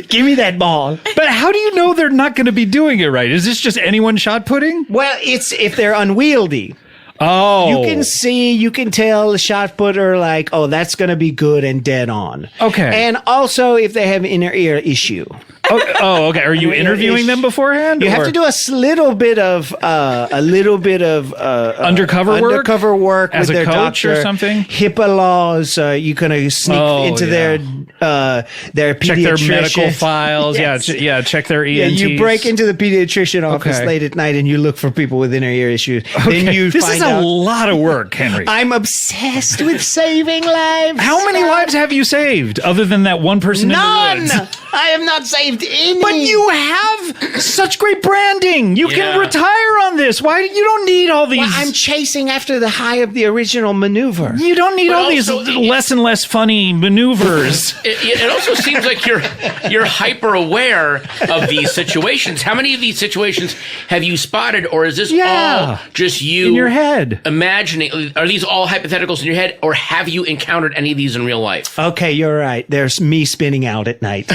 Give me that ball. But how do you know they're not going to be doing it right? Is this just anyone shot putting? Well, it's if they're unwieldy. Oh. You can tell the shot putter, like, oh, that's going to be good and dead on. Okay. And also if they have inner ear issue. Okay. Are you interviewing them beforehand? You have to do a little bit of undercover work as with a their coach doctor or something. HIPAA laws. You kind of sneak into their pediatrician. Check their medical files. Yes. Check their ENTs. Yeah, you break into the pediatrician office late at night and you look for people with inner ear issues. Okay. Then you this find is a lot of work, Henry. I'm obsessed with saving lives. How many lives have you saved other than that one person None. in the woods? I have not saved any. But you have such great branding. You can retire on this. Why? You don't need all these. Well, I'm chasing after the high of the original maneuver. You don't need all these also, less and less funny maneuvers. It also seems like you're hyper aware of these situations. How many of these situations have you spotted, or is this all just you in your head imagining? Are these all hypotheticals in your head, or have you encountered any of these in real life? Okay, you're right. There's me spinning out at night.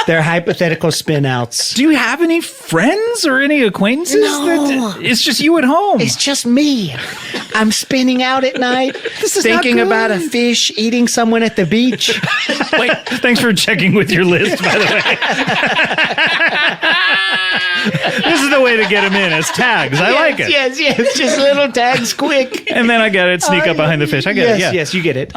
They're hypothetical spin outs. Do you have any friends or any acquaintances? No. It's just you at home. It's just me. I'm spinning out at night, This is thinking not good. about a fish eating someone at the beach. Wait, thanks for checking with your list, by the way. This is the way to get them in as tags. I like it. Yes. Just little tags quick. And then I get it. Sneak up behind the fish. I get it. Yeah. Yes, you get it.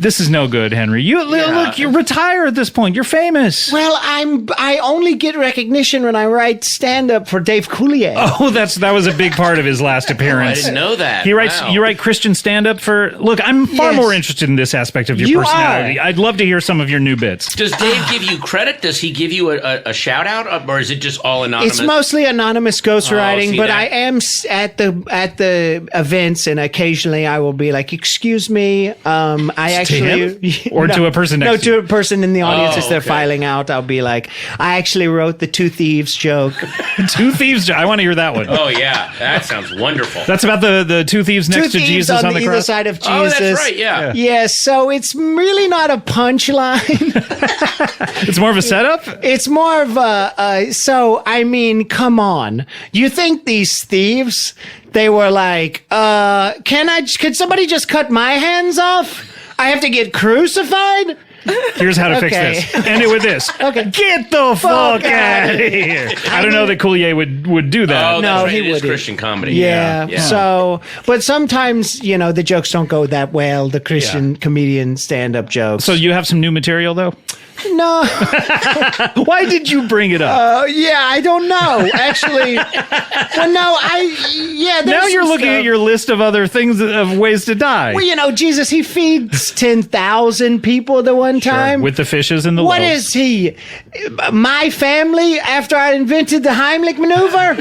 This is no good, Henry. Look, you retire at this point. You're famous. Well, I only get recognition when I write stand up for Dave Coulier. Oh, that was a big part of his last I appearance. didn't know that. He writes. Wow. You write Christian stand up for. Look, I'm far Yes. more interested in this aspect of your You personality. are. I'd love to hear some of your new bits. Does Dave give you credit? Does he give you a shout out, or is it just all anonymous? It's mostly anonymous ghostwriting, see but that? I am at the events, and occasionally I will be like, "Excuse me, I actually," Or to a person next to to you? a person in the audience as they're okay. filing out. I'll be like, "I actually wrote the two thieves joke." Two thieves. I want to hear that one. Oh yeah, that sounds wonderful. That's about the two thieves next Two to thieves Jesus on the either cross. side of Jesus. Oh, that's right. Yeah. Yes, so it's really not a punchline. It's more of a setup. It's more of a, so, I mean, come on. You think these thieves, they were like, could somebody just cut my hands off? I have to get crucified? Here's how to fix Okay. this. End it with this. Okay. Get the fuck out of here. I don't know that Coulier would do that. Oh, No, that's right. he It is wouldn't. Christian comedy. Yeah. So, but sometimes, the jokes don't go that well, the Christian comedian stand-up jokes. So you have some new material though? No. Why did you bring it up? Yeah, I don't know. Actually, well, no, Now you're looking at your list of other things of ways to die. Well, Jesus, he feeds 10,000 people the one time. With the fishes and the What loaves. is he? My family after I invented the Heimlich maneuver?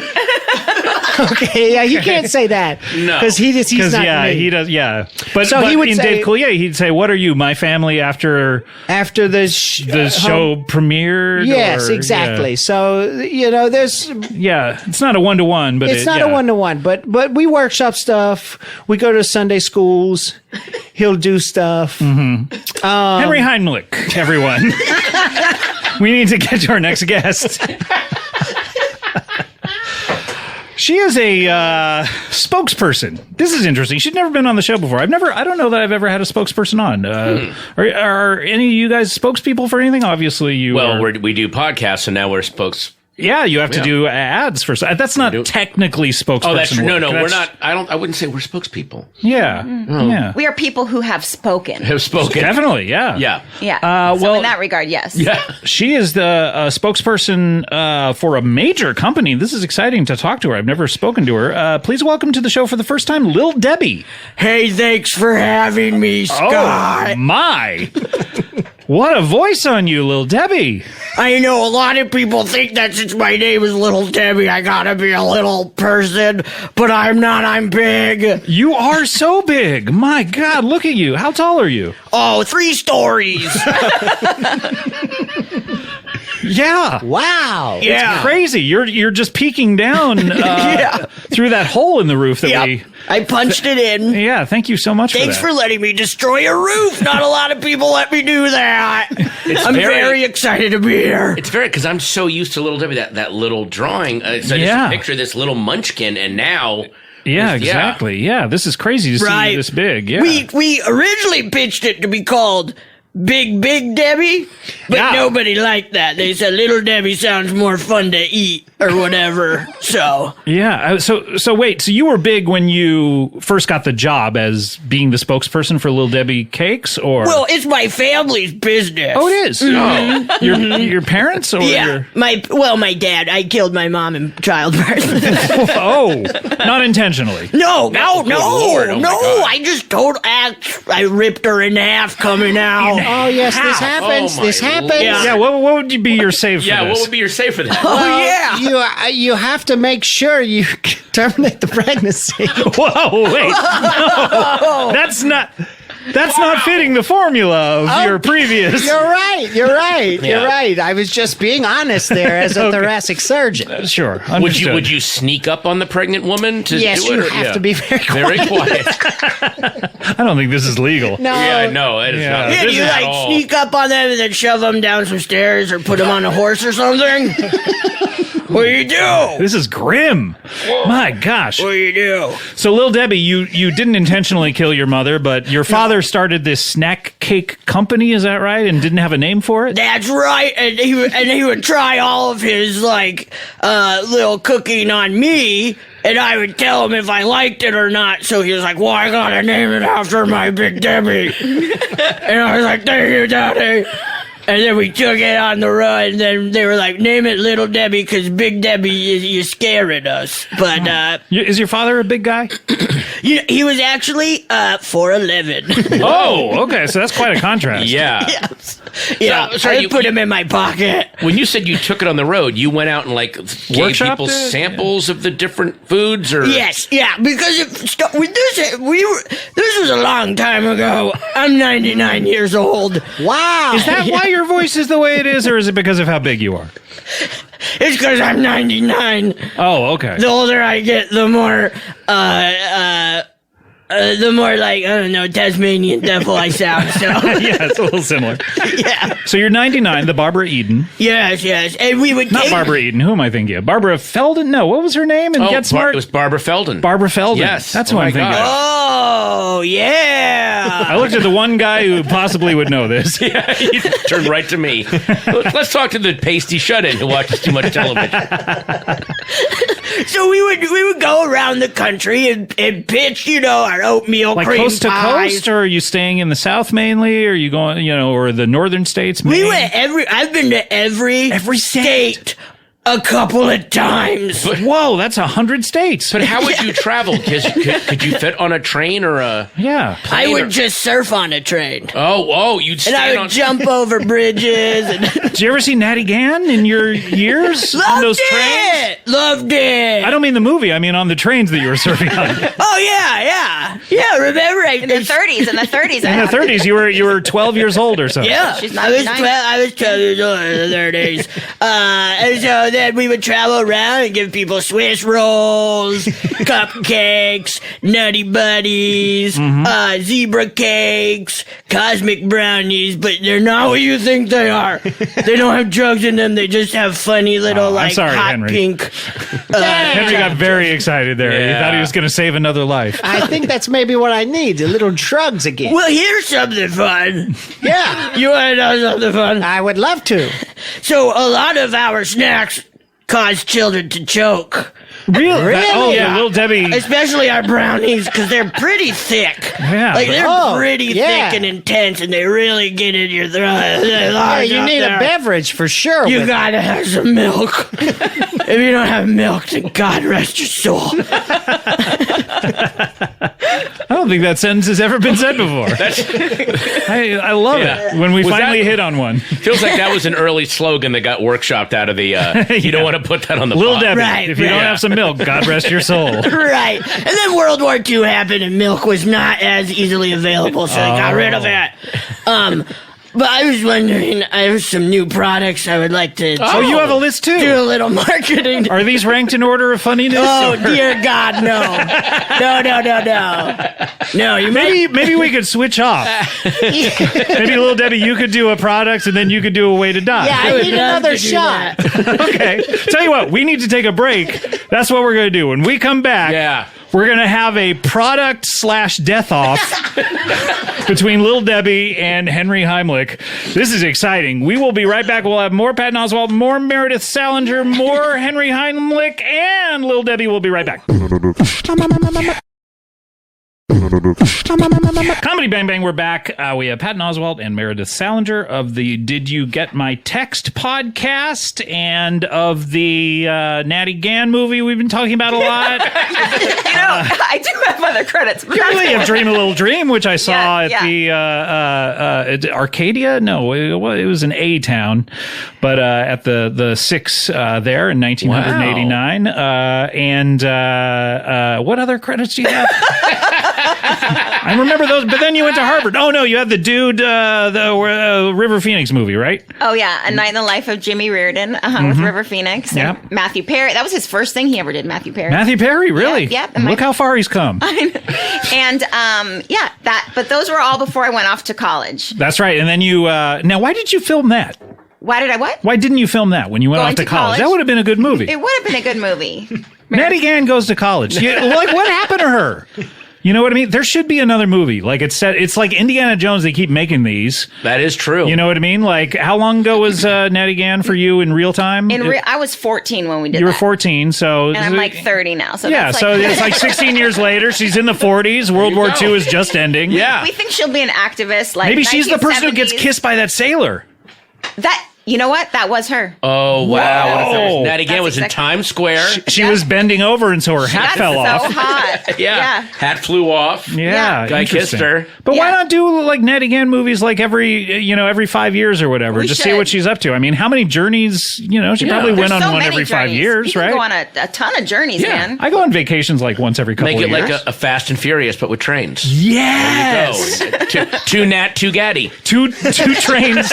Okay, yeah, you can't say that. No. Because he's not me. he does. Yeah, but, So but he would in say- Dave Coulier, he'd say, "What are you? My family after After the show premiered." Yes, or- exactly. So, there's... Yeah, it's not a 1-to-1, but It's not a 1-to-1, but we workshop stuff. We go to Sunday schools. He'll do stuff. Henry Heimlich, everyone. We need to get to our next guest. She is a spokesperson. This is interesting. She's never been on the show before. I don't know that I've ever had a spokesperson on. Are any of you guys spokespeople for anything? Obviously, you. Well, are. we do podcasts, and now we're spokespeople Yeah, you have to do ads for. That's not technically spokesperson. Oh, that's true. No, work. we're not. I wouldn't say we're spokespeople. Yeah, yeah. We are people who have spoken. Have spoken. Definitely, yeah. Yeah. Yeah. So well, in that regard, yes. Yeah. She is the spokesperson for a major company. This is exciting to talk to her. I've never spoken to her. Please welcome to the show for the first time, Lil Debbie. Hey, thanks for having me, Scott. Oh, my. What a voice on you, Lil Debbie. I know a lot of people think that since my name is Little Debbie, I gotta be a little person, but I'm not. I'm big. You are so big. My God, look at you. How tall are you? Oh, 3 stories. Yeah. Wow. Yeah. Crazy. You're just peeking down through that hole in the roof that Yep. I punched it in. Yeah, thank you so much Thanks for for that. letting me destroy a roof. Not a lot of people let me do that. I'm very excited to be here. It's very, because I'm so used to Little Debbie, that little drawing. So I just picture this little munchkin, and now... Yeah, exactly. Yeah, this is crazy to see you this big. Yeah. We originally pitched it to be called Big Debbie, but nobody liked that. They said Little Debbie sounds more fun to eat or whatever. So yeah. So wait. So you were big when you first got the job as being the spokesperson for Little Debbie Cakes, or? Well, it's my family's business. Oh, it is. Mm-hmm. Oh, your parents, or Yeah, my dad. I killed my mom in childbirth. Oh, not intentionally. No. Lord, oh my God. I just told. I ripped her in half coming out. Oh, yes, this happens. Oh, this my happens. Lord. Yeah. What would be your save for Yeah, this? what would be your say for that? Oh yeah. You have to make sure you terminate the pregnancy. Whoa! Wait. No, that's not fitting the formula of your previous. You're right. I was just being honest there as a thoracic surgeon. Sure. Would you sneak up on the pregnant woman to Yes, do it? you have to be very quiet. Very quiet. I don't think this is legal. No. Yeah, no, it is Yeah. not. Yeah, This you is like all- sneak up on them and then shove them down some stairs or put them on a horse or something? What do you do? This is grim. My gosh. What do you do? So, Lil Debbie, you didn't intentionally kill your mother, but your father started this snack cake company, is that right? And didn't have a name for it? That's right, and he would try all of his little cooking on me, and I would tell him if I liked it or not. So he was like, "Well, I gotta name it after my Big Debbie," and I was like, "Thank you, Daddy." And then we took it on the road, and then they were like, "Name it Little Debbie, because Big Debbie, you're scaring us." But Is your father a big guy? he was actually 4'11". Oh, okay. So that's quite a contrast. Yeah. Yes. Yeah, So I you- put him in my pocket. When you said you took it on the road, you went out and gave Workshopped people it? samples of the different foods, or Yes, yeah, because this was a long time ago. I'm 99 years old. Wow. Is that why your voice is the way it is, or is it because of how big you are? It's because I'm 99. Oh, okay. The older I get, the more like, I don't know, Tasmanian devil I sound. So Yeah, it's a little similar. yeah, So you're 99, the Barbara Eden. yes, and we would Not take Barbara Eden. Who am I thinking of? Barbara Felden? No, what was her name? And Get Smart? It was Barbara Felden. Barbara Felden. Yes. That's Oh what my I'm thinking God. of. Oh yeah. I looked at the one guy who possibly would know this. Yeah, he turned right to me. Let's talk to the pasty shut-in who watches too much television. So we would go around the country and pitch, our oatmeal Like cream coast to pies. coast, or are you staying in the South mainly? Or are you going, or the northern states? We Maine? went I've been to every state a couple of times. Whoa, that's 100 states. But how would you travel? Because could you fit on a train or a Yeah. I plane would or- just surf on a train. Oh, you'd And stand I would on jump over bridges and Did you ever see Natty Gann in your years on those trains? Loved it. I don't mean the movie. I mean on the trains that you were surfing on. Oh yeah. Remember In the 30s. In the 30s, you were 12 years old or so. Yeah, She's I was 99. 12. I was 12 years old in the 30s. And so then we would travel around and give people Swiss rolls, cupcakes, Nutty Buddies, zebra cakes, cosmic brownies, but they're not what you think they are. They don't have drugs in them. They just have funny little I'm sorry, hot Henry. pink. Henry got very excited there. He Yeah. thought he was going to save another life. I think that's maybe what I need. A little drugs again. Well, here's something fun. Yeah. You want to know something fun? I would love to. So a lot of our snacks cause children to choke. Really? Oh, yeah. Little Debbie. Especially our brownies, because they're pretty thick. Yeah. Like, they're Oh, pretty yeah. thick and intense, and they really get in your throat. Yeah, you need a beverage for sure. You with- gotta have some milk. If you don't have milk, then God rest your soul. I don't think that sentence has ever been said before. I love it when we Was finally that- hit on one. Feels like that was an early slogan that got workshopped out of the. You don't want to put that on the Little pod. Debbie, Right, if you don't right. have some milk, God rest your soul. Right. And then World War II happened, and milk was not as easily available, so they got rid of it. But I was wondering, I have some new products I would like to Oh, you have a list too. do a little marketing. Are these ranked in order of funniness? Oh, or- dear God, no. No. No, you Maybe we could switch off. Maybe Little Debbie, you could do a product and then you could do a way to die. Yeah, I would need love another to do shot. that. Okay. Tell you what, we need to take a break. That's what we're going to do. When we come back, Yeah. we're going to have a product/death off between Little Debbie and Henry Heimlich. This is exciting. We will be right back. We'll have more Patton Oswalt, more Meredith Salenger, more Henry Heimlich, and Little Debbie will be right back. Comedy Bang Bang, we're back. We have Patton Oswalt and Meredith Salenger of the Did You Get My Text podcast and of the Natty Gann movie we've been talking about a lot. I do have other credits. But You that's really have more- Dream a Little Dream, which I saw Yeah, at the Arcadia. No, it was an A town, but at the Six there in 1989. What other credits do you have? I remember those, but then you went to Harvard. Oh no, you had the dude, the River Phoenix movie, right? Oh yeah, A Night in the Life of Jimmy Reardon with River Phoenix. Yep. And Matthew Perry. That was his first thing he ever did. Matthew Perry. Matthew Perry, really? Yep, and Look how far he's come. And that. But those were all before I went off to college. That's right. And then you. Now, why did you film that? Why did I what? Why didn't you film that when you went Going off to to college? college? That would have been a good movie. It would have been a good movie. Natty Gann goes to college. Like, what happened to her? You know what I mean? There should be another movie. Like it's like Indiana Jones. They keep making these. That is true. You know what I mean? Like, how long ago was Natty Gann for you in real time? I was 14 when we did You were that. 14, so And I'm like 30 now. So yeah, that's so like, it's like 16 years later. She's in the 40s. World War II is just ending. Yeah. we think she'll be an activist. Like Maybe she's the person who gets 1970s. kissed by that sailor. That you know what? That was her. Oh, wow. What if there Whoa. was, Natty Gann That's was in exactly- Times Square. She was bending over, and so her hat That's fell so off. hot. Yeah. Hat flew off. Yeah, Guy kissed interesting. her. But why Yeah. not do like Natty Gann movies like every 5 years or whatever, We just see should. what she's up to? I mean, how many journeys? She probably There's went on so one many every 5 journeys. years, You can right? go on a ton of journeys, Yeah. man. I go on vacations like once every couple Make it of years. like a Fast and Furious, but with trains. yes, Two Nat, two Gaddy. two trains.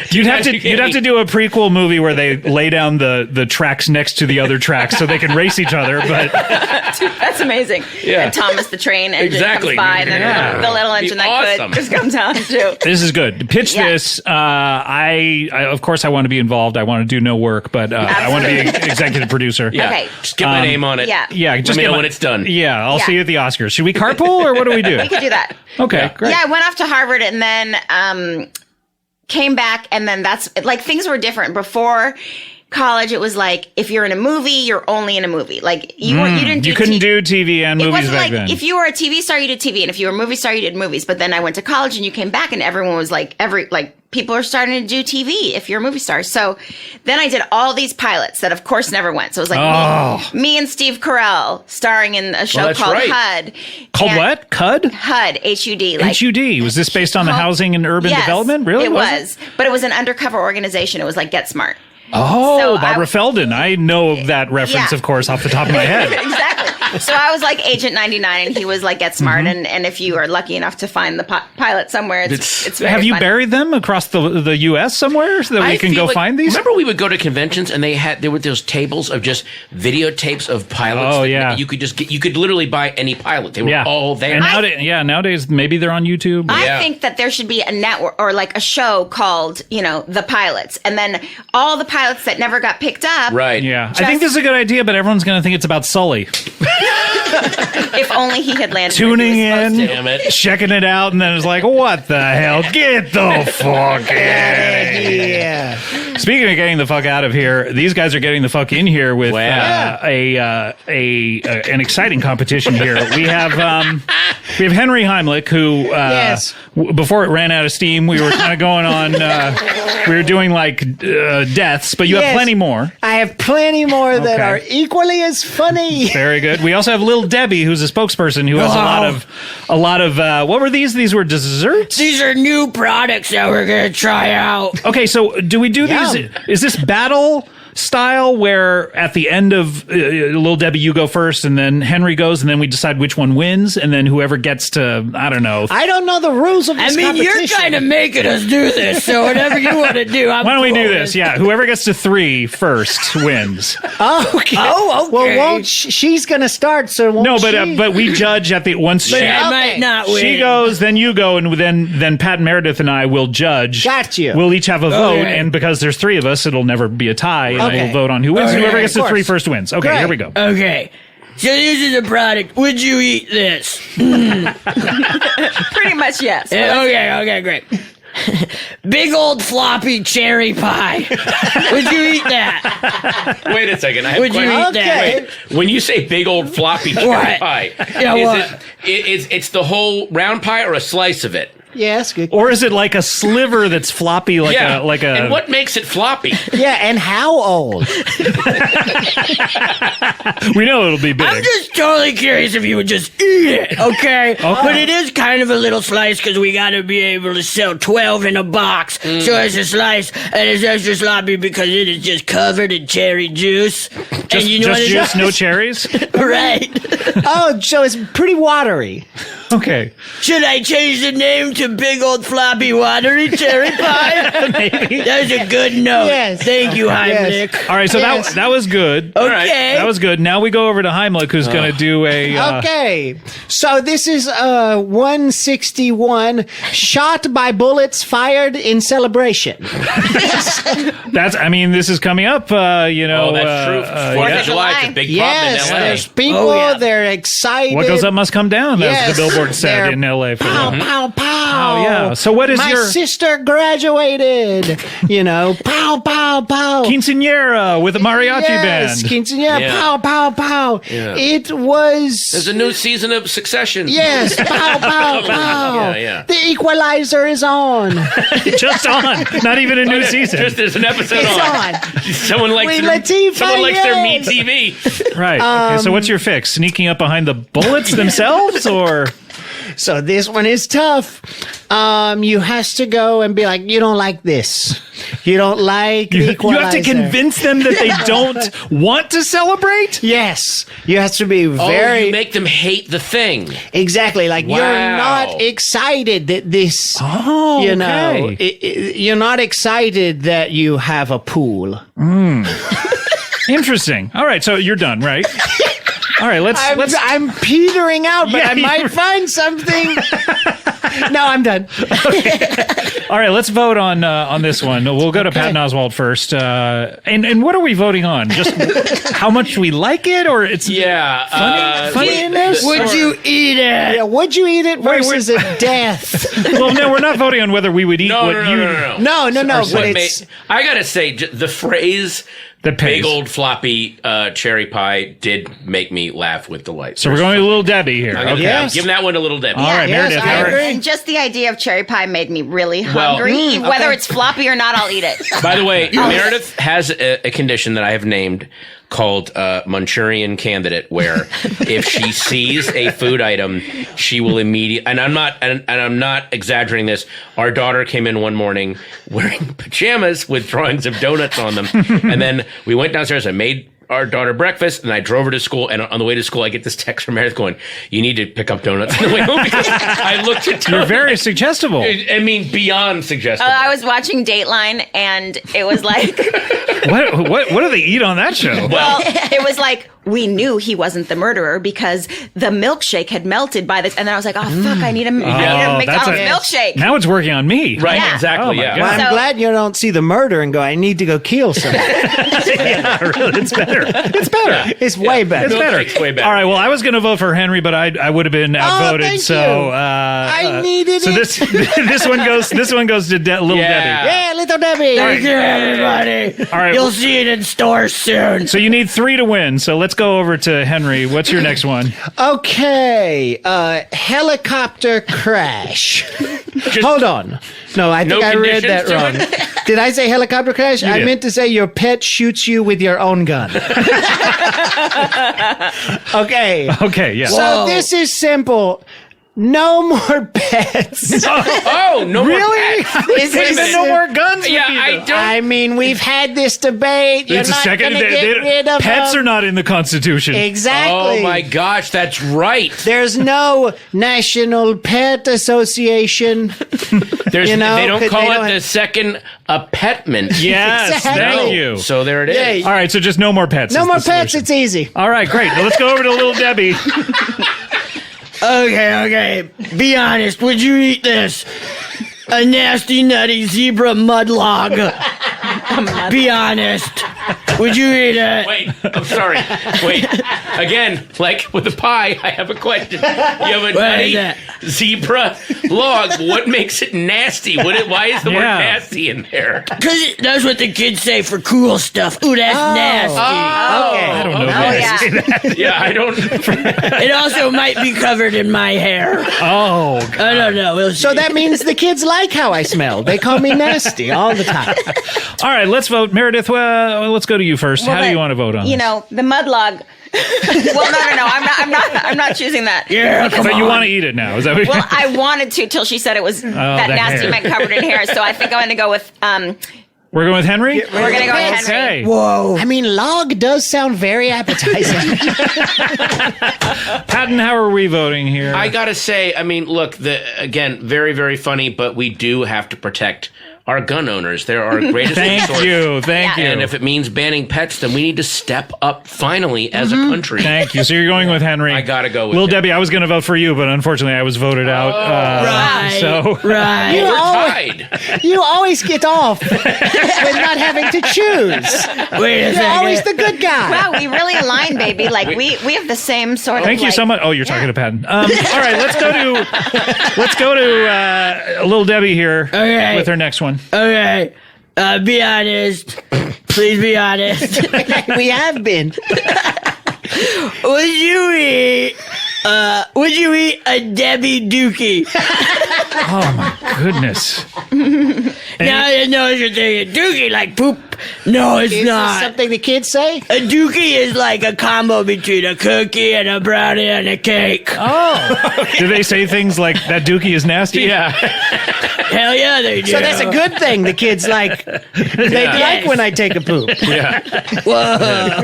You'd have to do a prequel movie where they lay down the tracks next to the other tracks so they can race each other. But That's amazing. Yeah. And Thomas the Train engine Exactly. comes by, and then Yeah. the little engine that awesome. could just comes out too. this is good. Pitch Yeah. this. I of course I want to be involved. I want to do no work, but I want to be executive producer. Yeah. Okay. Just get my name on it. Yeah. Yeah, Let just me get know my- when it's done. Yeah, I'll Yeah. see you at the Oscars. Should we carpool or what do we do? We could do that. Okay, Yeah. great. Yeah, I went off to Harvard and then came back, and then that's like things were different before college. It was like if you're in a movie, you're only in a movie. Like you didn't do You couldn't T- do TV and It movies wasn't back like then. if you were a TV star, you did TV, and if you were a movie star, you did movies. But then I went to college, and you came back, and everyone was like, people are starting to do TV if you're a movie star. So then I did all these pilots that, of course, never went. So it was like me and Steve Carell starring in a show that's called right. HUD. Called And- what? CUD? HUD, HUD. Like, HUD. Was this based on the called- housing and urban Yes, development? Really? It was. But it was an undercover organization. It was like Get Smart. Oh, So Barbara Feldon. I know that reference, Yeah. of course, off the top of my head. Exactly. So I was like Agent 99, and he was like Get Smart. Mm-hmm. And if you are lucky enough to find the pilot somewhere, it's very Have you fun. buried them across the U.S. somewhere so that we can feel go like- find these? Remember we would go to conventions and there were those tables of just videotapes of pilots. Oh, that yeah. You could literally buy any pilot. They were Yeah. all there. And nowadays, maybe they're on YouTube. I think that there should be a network or like a show called, The Pilots. And then all the pilots that never got picked up. Right. Yeah. I think this is a good idea, but everyone's going to think it's about Sully. If only he had landed. Tuning where he was supposed in, to. Damn it. checking it out, and then it's like, what the hell? Get the fuck out of here. Yeah. Speaking of getting the fuck out of here, these guys are getting the fuck in here with Wow. an exciting competition here. We have Henry Heimlich, who Yes. before it ran out of steam, we were kind of going on. We were doing like deaths, but you have Yes. plenty more. I have plenty more that Okay. are equally as funny. Very good. We also have Little Debbie, who's a spokesperson who has a lot of what were these? These were desserts. These are new products that we're gonna try out. Okay, so do we do these? Yum. Is this battle style where at the end of Little Debbie you go first and then Henry goes and then we decide which one wins and then whoever gets to, I don't know. I don't know the rules of I this mean, you're competition. kind of making us do this, so whatever you want to do, I'm Why don't we cool do with. this? Yeah, whoever gets to 3 first wins. Oh, okay. Oh, okay. Well, won't she's going to start, so won't No, she? but we judge at the once But she, I might not win. she goes, then you go, and then Pat and Meredith and I will judge. Got you. We'll each have a vote, Okay. and because there's 3 of us, it'll never be a tie, and Okay. we'll vote on who wins. Okay, and whoever gets to of 3 course. first wins. Okay, Great. here we go. Okay. So this is a product. Would you eat this? Pretty much yes. Okay, great. Big old floppy cherry pie. Would you eat that? Wait a second. I have Would you questions. eat that? Okay. When you say big old floppy cherry What? pie, Yeah, is what? it's the whole round pie or a slice of it? Yes, good. Or is it like a sliver that's floppy, like yeah. a And what makes it floppy? Yeah, and how old? we know it'll be big. I'm just totally curious if you would just eat it, okay? But it is kind of a little slice because we got to be able to sell 12 in a box. So it's a slice, and it's extra sloppy because it is just covered in cherry juice. just and you know what it juice, is? no cherries. Right. Oh, so it's pretty watery. Okay, Should I change the name to Big Old Floppy Watery Cherry Pie? maybe. That's a good note. Yes. Thank you, Heimlich. All right, so Yes. that was good. Okay. That was good. Now we go over to Heimlich, who's going to do a. Okay, so this is 161 shot by bullets fired in celebration. That's. I mean, this is coming up. You know. Oh, that's true. 4th yeah. of July, it's a big Yes, pop in LA. there's people, Oh, yeah. they're excited. What goes up must come down, Yes, as the billboard said they're in LA. For Pow, pow, pow. Oh, yeah. So what is My your- sister graduated, you know, pow, pow, pow. Quinceañera with a mariachi Yes, band. quinceañera, Yeah. pow, pow, pow. Yeah. It was... There's a new season of Succession. Yes, pow, pow, pow. Yeah, yeah. The equalizer is on. Just on. Not even a new season. Just there's an episode It's on. Someone likes Queen their, Latifah, someone likes their Me yes. TV. Right. Okay. So what's your fix? Sneaking up behind the bullets themselves, or So this one is tough. You has to go and be like, you don't like this. You don't like the you equalizer. have to convince them that they don't want to celebrate? Yes, you have to be Oh, very you make them hate the thing. exactly like you're Wow. not excited that this. Oh, you know, okay. you're not excited that you have a pool. Interesting. All right. So you're done, right? All right. Let's. I'm petering out, but Yeah, I might you're- find something. No, I'm done. All right. Let's vote on this one. We'll go to Patton Oswalt first. And what are we voting on? Just how much we like it, or it's Yeah. funniness? Would you eat it? Yeah, would you eat it versus a death? Well, no, we're not voting on whether we would eat No, what no, you. no. No, What but made- it's I gotta say, the phrase That pays. "big old floppy cherry pie" did make me laugh with delight. So we're going to Little Debbie here. I'm gonna Okay. Yes. give that one a little dip. All right, Yes, Meredith. I how are- agree. And just the idea of cherry pie made me really Well, hungry. Whether it's floppy or not, I'll eat it. By the way, Meredith has a condition that I have named called Manchurian Candidate, where if she sees a food item, she will immediately. And I'm not exaggerating this. Our daughter came in one morning wearing pajamas with drawings of donuts on them, and then we went downstairs. I made our daughter breakfast, and I drove her to school. And on the way to school, I get this text from Meredith going, "You need to pick up donuts on the way home," because I looked at donuts. You're very suggestible. I mean, beyond suggestible. I was watching Dateline, and it was like, What do they eat on that show? well, it was like, we knew he wasn't the murderer because the milkshake had melted by this. And then I was like, oh, fuck, I need a McDonald's milkshake. Now it's working on me. Right, Yeah. exactly, Oh my yeah. God. Well, I'm glad you don't see the murder and go, I need to go kill someone. Yeah, really, it's better. It's better. It's way better. It's better. Milkshake's way better. All right. Well, I was going to vote for Henry, but I would have been outvoted. thank So you. I needed so it. this one goes to Little Yeah. Debbie. Yeah, little Debbie. Thank you, everybody. All right. You'll see it in stores soon. So you need 3 to win. So let's go over to Henry. What's your next one? Okay, helicopter crash. Hold on. No, I think No I read that conditions to wrong. Did I say helicopter crash? I did. meant to say your pet shoots you with your own gun. Okay. Okay. Yeah. So this is simple. No more pets. Oh, no more Really? pets. This Wait a is minute, no more guns? Yeah, with you, I though. don't. I mean, we've had this debate. You're It's a not second. going to get rid of Pets them. are not in the Constitution. Exactly. Oh my gosh, that's right. There's no National Pet Association. There's, You know, they don't 'cause call they it don't the have- second appetment. Yes. Exactly. Thank you. So there it is. Yeah. All right. So just no more pets. No is more the pets. solution. It's easy. All right. Great. Well, let's go over to Little Debbie. Okay. Be honest. Would you eat this? A nasty, nutty zebra mud log. Be honest. Would you eat it? Wait, I'm sorry. Wait. Again, like with the pie, I have a question. You have a What nutty is that? zebra log. What makes it nasty? Why is the word Yeah. nasty in there? Because that's what the kids say for cool stuff. Ooh, that's nasty. I don't know. Oh, guys. yeah. Yeah, I don't. It also might be covered in my hair. Oh. I don't know. We'll So see. that means the kids like how I smell. They call me nasty all the time. All right. Let's vote. Meredith. Well, let's go to you first. How do you want to vote on You this? know, the mud log. Well, no. I'm not choosing that. Yeah, come But on. you want to eat it now? Is that what Well, I wanted to till she said it was that that nasty hair. meant covered in hair. So I think I'm going to go with. we're going with Henry? We're going to go with Henry. Okay. Whoa. I mean, log does sound very appetizing. Patton, how are we voting here? I gotta say, I mean, look, again, very, very funny, but we do have to protect our gun owners. They're our greatest Thank resource. you. Thank Yeah. you. And if it means banning pets, then we need to step up finally as a country. Thank you. So you're going with Henry. I gotta go with Little him. Debbie, I was going to vote for you, but unfortunately I was voted out. Right. So Right. You We're always, tied. you always get off with not having to choose. Wait a You're second. always the good guy. Wow, we really align, baby. Like we have the same sort of. thank you like- so much. Oh, you're talking to Patton. All right, let's go to Little Debbie here Okay. with her next one. Okay. Be honest. Please be honest. We have been. Would you eat a Debbie Dookie? Oh my goodness. Now I know what you're thinking. Dookie like poop. No, it's Is this not. something the kids say? A dookie is like a combo between a cookie and a brownie and a cake. Oh. Do they say things like that dookie is nasty? Yeah. Hell yeah, they do. So that's a good thing. The kids like. They like when I take a poop. Yeah. Whoa.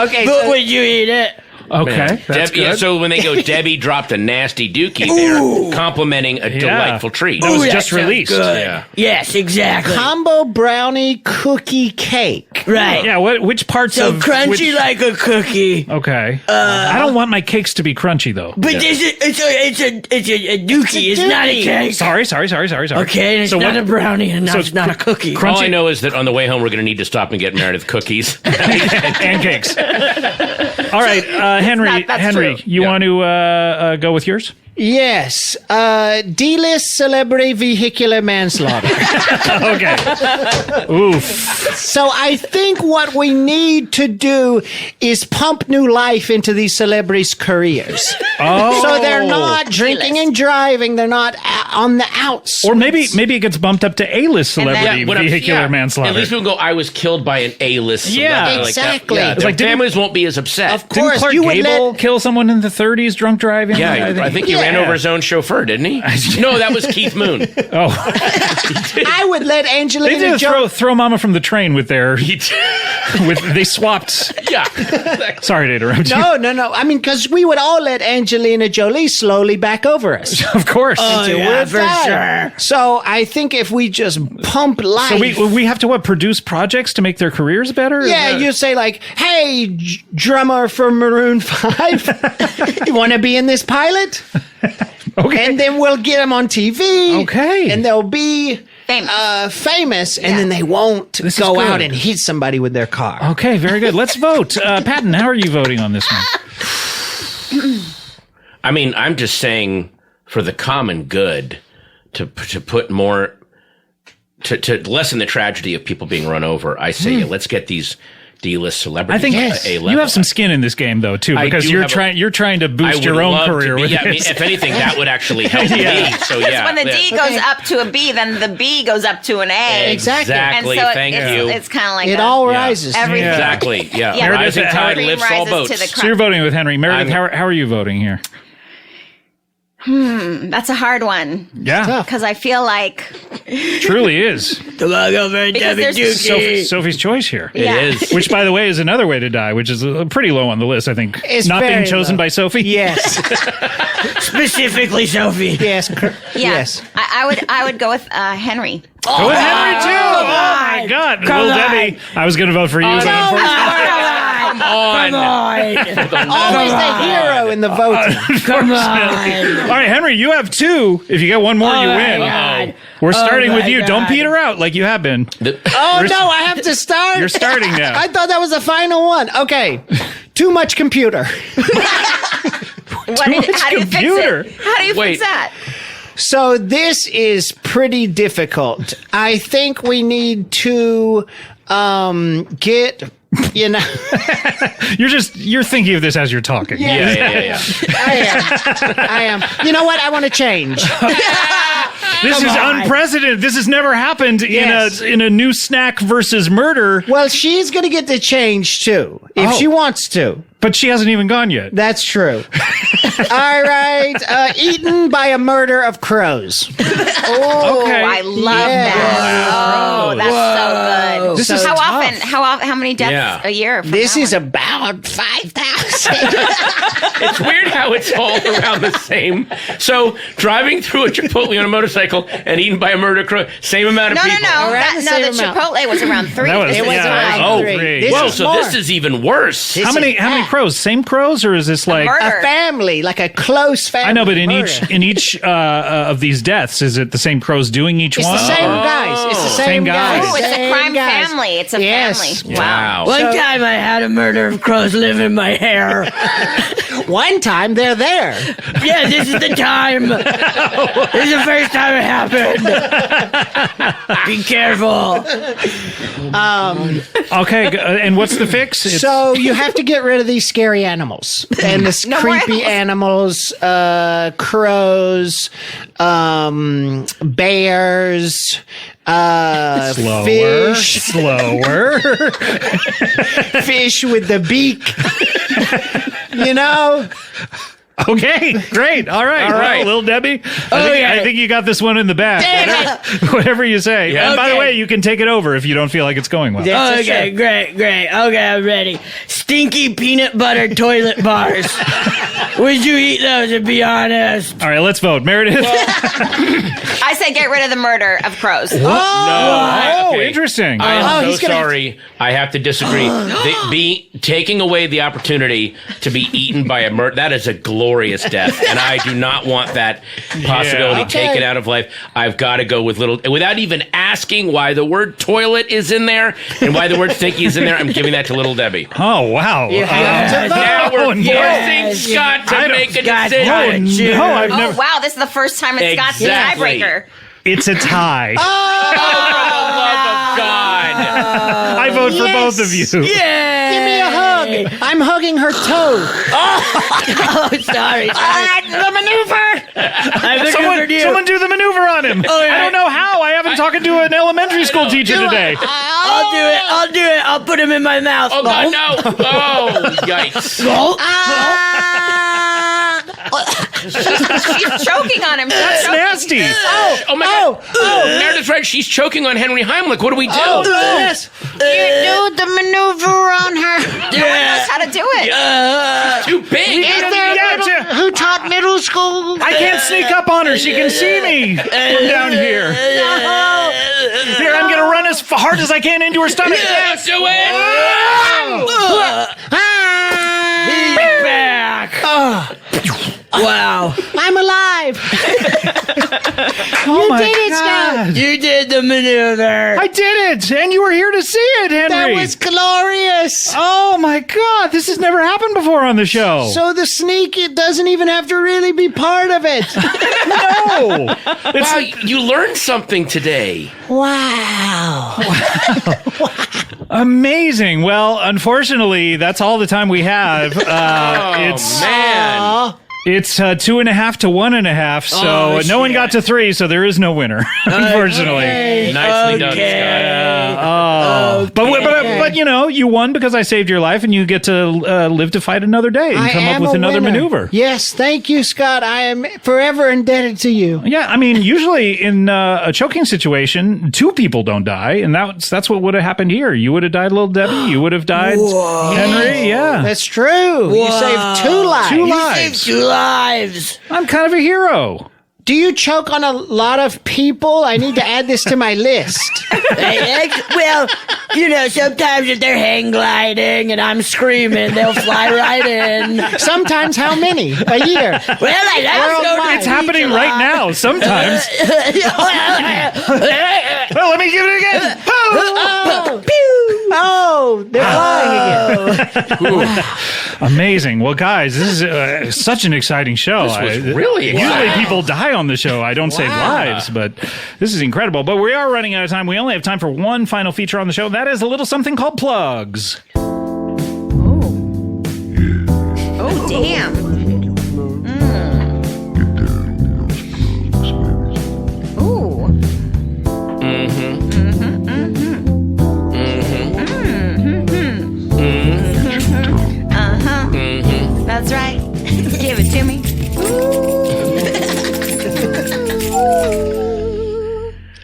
Okay. But So, would you eat it? Okay. That's Yeah, good. so when they go, Debbie dropped a nasty dookie, they're complimenting a delightful treat. That was Ooh, that just sounds released. Good. Yeah. Yes, exactly. combo brownie cookie cake. Right. Yeah, which parts So of crunchy which- like a cookie. Okay. I don't want my cakes to be crunchy though. But it's a dookie. It's not a cake. Sorry. Okay, and it's So not what- a brownie, and now so it's not a cookie. crunchy- All I know is that on the way home, we're going to need to stop and get Meredith cookies. and cakes. All right, Henry. that's Henry, true. you Yeah. want to go with yours? Yes. D-list celebrity vehicular manslaughter. Okay. Oof. So I think what we need to do is pump new life into these celebrities' careers. Oh. So they're not drinking and driving. They're not on the outs. Or maybe it gets bumped up to A-list And then- celebrity When I'm- vehicular yeah, manslaughter. At least people go, I was killed by an A-list Yeah, celebrity. exactly. Like that. Yeah, It's their like, didn't- families won't be as upset. Of Didn't course, Clark you would Gable let. kill someone in the 30s drunk driving? Yeah, I think he ran over his own chauffeur, didn't he? No, that was Keith Moon. Oh, I would let they Angelina did Jolie. throw Mama from the train with their He did. they swapped. Yeah. Sorry to interrupt you. No. I mean, because we would all let Angelina Jolie slowly back over us. Of course. Oh, Into yeah. good for time. sure. So I think if we just pump life. So we have to produce projects to make their careers better? Yeah, you say like, "Hey, drummer for Maroon 5, you want to be in this pilot?" Okay. And then we'll get them on TV. Okay. And they'll be Famous. and then they won't This is go good. out and hit somebody with their car. Okay, very good. Let's vote. Patton, how are you voting on this one? I mean, I'm just saying for the common good to put more to lessen the tragedy of people being run over. I say let's get these D-list celebrities. I think a level. you have some skin in this game, though, too, I because do you're have trying to I boost would your own love to career be- with yeah, I mean, this. if anything, that would actually help me. So yeah, When the D goes up to a B, then the B goes up to an A. Exactly. Exactly. And so Thank it's, you. It's kind of like It a, all Yeah. rises. everything. Exactly. Yeah. Yeah. Rising Meredith, tide Cream lifts all rises to boats. the So you're voting with Henry. Meredith, I'm- how are you voting here? That's a hard one Yeah, because I feel like truly is. Come on over, Because Debbie there's- Dookie. Sophie's choice here. Yeah. It is. Which, by the way, is another way to die, which is pretty low on the list, I think. It's Not being very chosen low. by Sophie? Yes. Specifically, Sophie. Yes. Yes. I would go with Henry. Go with Henry, too! Oh, my God. Come Little on. Debbie, I was going to vote for you. but no. unfortunately- Come on. Always the hero in the voting. Come on. All right, Henry, you have two. If you get one more, you my win. God. We're starting Oh, with my you. Don't God. peter out like you have been. Oh, no, I have to start? You're starting now. I thought that was the final one. Okay. Too much computer. How do you computer. fix it? How do you Wait. fix that? So this is pretty difficult. I think we need to get, you know, You're thinking of this as you're talking. Yeah. I am. You know what? I want to change. This is on. unprecedented. This has never happened Yes. in a new snack versus murder, Well, she's going to get to change too, if Oh. she wants to. but she hasn't even gone yet. That's true. All right. Eaten by a murder of crows. Oh, Okay. I love Yes. that. Oh, that's so good. This is how tough. often? How many deaths Yeah. a year? from This that is one? about 5,000. It's weird how it's all around the same. So driving through a Chipotle on a motorcycle and eaten by a murder crow, same amount of No. people. Around the The same amount. Chipotle was around 3. That was- This was five. around Oh, three. This whoa! is So more. this is even worse. This How many is- crows? Same crows, or is this like? murder. A family, like a close family. I know, but in murder. each of these deaths, is it the same crows doing each It's one? the same guys. It's the Same same guys. guys. Oh, it's a Same crime guys. family. It's a Yes. family. Wow. One So- time I had a murder of crows live in my hair. One time they're there. Yeah, this is the time. This is the first time it happened. Be careful. Okay, and what's the fix? It's- So you have to get rid of these scary animals and the No more creepy animals, crows, bears, slower, fish, slower. fish with the beak. You know, Okay, great. All right. All right. Well, Little Debbie, yeah. I think you got this one in the bag. Whatever you say. Yeah. And by the Okay. way, you can take it over if you don't feel like it's going well. That's Okay, true. great. Okay, I'm ready. Stinky peanut butter toilet bars. Would you eat those and be honest? All right, let's vote. Meredith. I say get rid of the murder of crows. No. Oh, Okay. interesting. I am he's so gonna- sorry. I have to disagree. Taking away the opportunity to be eaten by a murder, that is a glorious death. And I do not want that possibility Yeah. Okay. taken out of life. I've got to go with without even asking why the word toilet is in there and why the word stinky is in there. I'm giving that to Little Debbie. Oh, wow. You have to vote. Now we're Oh, forcing no. Yes. Scott to I don't- make a Scott, decision. Oh, no, I've Oh, never. wow. This is the first time it's Scott's the Exactly. tiebreaker. It's a tie. For the love of God. I vote for both of you. Yeah. Give me a hug. I'm hugging her toe. Oh, sorry. The maneuver. I maneuvered you. Someone do the maneuver on him. Oh, yeah. I don't know how. I haven't talked to an elementary school teacher today. I'll do it. I'll put him in my mouth. Oh, God, no. Oh, yikes. She's choking on him. That's nasty. Oh, my God. Meredith's right. She's choking on Henry Heimlich. What do we do? Yes. Do the maneuver on her. No one Yeah. knows how to do it. Too big. Gotcha. Who taught middle school. I can't sneak up on her. She can see me from down here. Here, I'm going to run as hard as I can into her stomach. Yes, do it! He's back. Wow. I'm alive. Oh, my did it, God. You did the maneuver. I did it, and you were here to see it, Henry. That was glorious. Oh, my God. This has never happened before on the show. So the sneak, it doesn't even have to really be part of it. No. Wow, you learned something today. Wow. Amazing. Well, unfortunately, that's all the time we have. Man. It's 2.5 to 1.5, so no one got to 3, so there is no winner, unfortunately. Nicely done, Scott. But you know, you won because I saved your life, and you get to live to fight another day and I come up am with a another winner. maneuver. Yes, thank you, Scott. I am forever indebted to you. Yeah, I mean, usually in a choking situation, 2 people don't die, and that's what would have happened here. You would have died, little Debbie. You would have died, Henry. Yeah, That's true. You saved 2 lives. 2 Saved lives. 2 lives. I'm kind of a hero. Do you choke on a lot of people? I need to add this to my list. Well, you know, sometimes if they're hang gliding and I'm screaming, they'll fly right in. Sometimes how many? A year. Well, I like to go to It's the happening beach a right lot. now. Sometimes. Well, let me give it again. Oh, they're flying again. Amazing. Well, guys, this is such an exciting show. This was really Usually exciting. people die on the show. I don't save lives, but this is incredible. But we are running out of time. We only have time for one final feature on the show. That is a little something called plugs. Oh, damn. Ooh. That's right. Give it to me.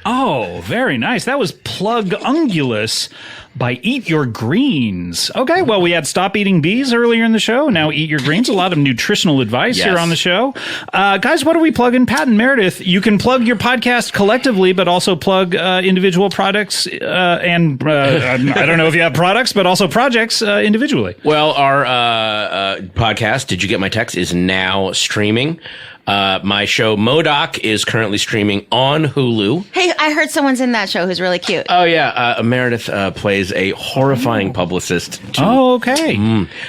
Oh, very nice. That was Plug Ungulus by Eat Your Greens. Okay, well, we had Stop Eating Bees earlier in the show. Now Eat Your Greens. A lot of nutritional advice here on the show. Guys, what are we plugging? Patton, Meredith, you can plug your podcast collectively, but also plug individual products and I don't know if you have products, but also projects individually. Well, our podcast, Did You Get My Text, is now streaming. My show, MODOK, is currently streaming on Hulu. Hey, I heard someone's in that show who's really cute. Oh, yeah. Meredith plays a horrifying publicist. Oh, okay.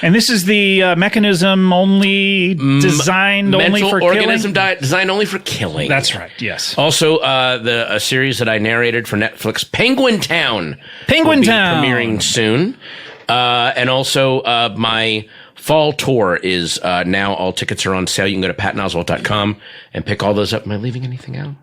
And this is the mechanism only designed only for organism killing? designed only for killing. That's right, yes. Also, a series that I narrated for Netflix, Penguin Town. Penguin will be Town. premiering soon. And also, my fall tour is now, all tickets are on sale. You can go to pattonoswalt.com and pick all those up. Am I leaving anything out?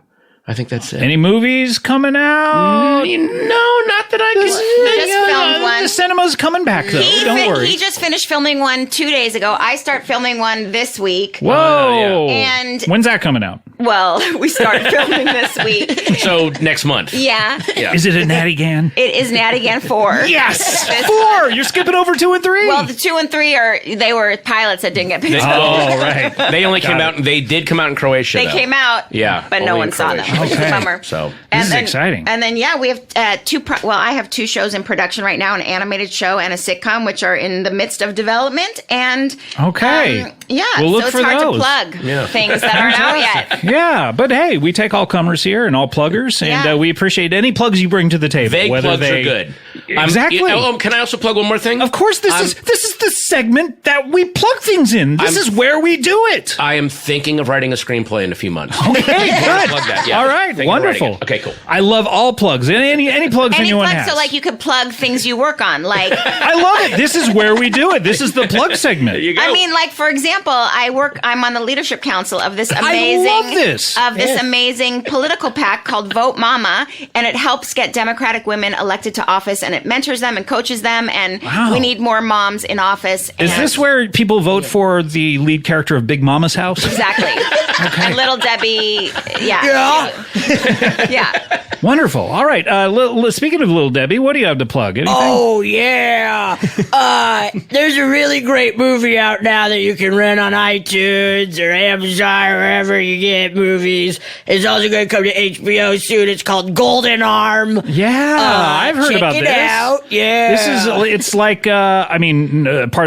I think that's it. Any movies coming out? No, not that I can. Just filmed one. The cinema's coming back, though. Don't worry. He just finished filming one 2 days ago. I start filming one this week. Whoa. And- when's that coming out? Well, we started filming this week. So next month. Yeah. Is it a Natty Gan? It is Natty Gan 4. Yes! This 4! You're skipping over 2 and 3? Well, the 2 and 3 they were pilots that didn't get picked up. oh, right. They only came out. They did come out in Croatia. They though. came out, Yeah, but no only one in saw them, Croatia. which is a Okay. bummer. So This is exciting. And then, we have I have 2 shows in production right now, an animated show and a sitcom, which are in the midst of development. And Okay. so We'll look it's for hard those. to plug things that aren't out yet. Yeah, but hey, we take all comers here and all pluggers, and Yeah. we appreciate any plugs you bring to the table. vague whether plugs they are good. Exactly. Can I also plug one more thing? Of course, this is the segment that we plug things in. This is where we do it. I am thinking of writing a screenplay in a few months. Okay, good. Plug that, yeah. All right, Thinking of writing wonderful. it. Okay, cool. I love all plugs. Any plugs Any anyone plug, has. so like you could plug things you work on, like I love it. This is where we do it. This is the plug segment. You go. I mean, like for example, I'm on the leadership council of this I amazing love this. amazing political PAC called Vote Mama, and it helps get Democratic women elected to office and and it mentors them and coaches them. And we need more moms in office. Is this where people vote for the lead character of Big Mama's House? Exactly. And Little Debbie. Yeah. Wonderful. All right. Speaking of Little Debbie, what do you have to plug? Anything? Oh, yeah. There's a really great movie out now that you can rent on iTunes or Amazon or wherever you get movies. It's also going to come to HBO soon. It's called Golden Arm. Yeah, I've heard about this. Check it out. Yeah. It's like, pardon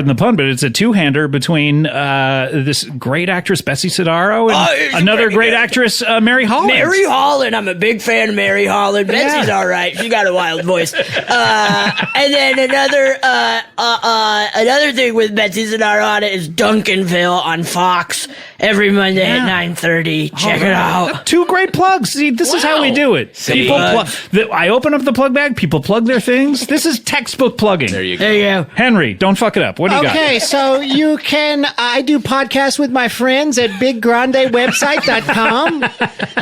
the pun, but it's a two-hander between this great actress, Betsy Sodaro, and another great actress, Mary Holland. Mary Holland. I'm a big fan of Mary Holland. Betsy's all right. She got a wild voice. And then another thing with Betsy Sodaro on it is Duncanville on Fox every Monday at 9:30. Check it out. Two great plugs. See, this is how we do it. See? I open up the plug bag. People plug their things. This is textbook plugging. There you go. There you go. Henry, don't fuck it up. What do you got? Okay, so you can, I do podcasts with my friends at biggrandewebsite.com.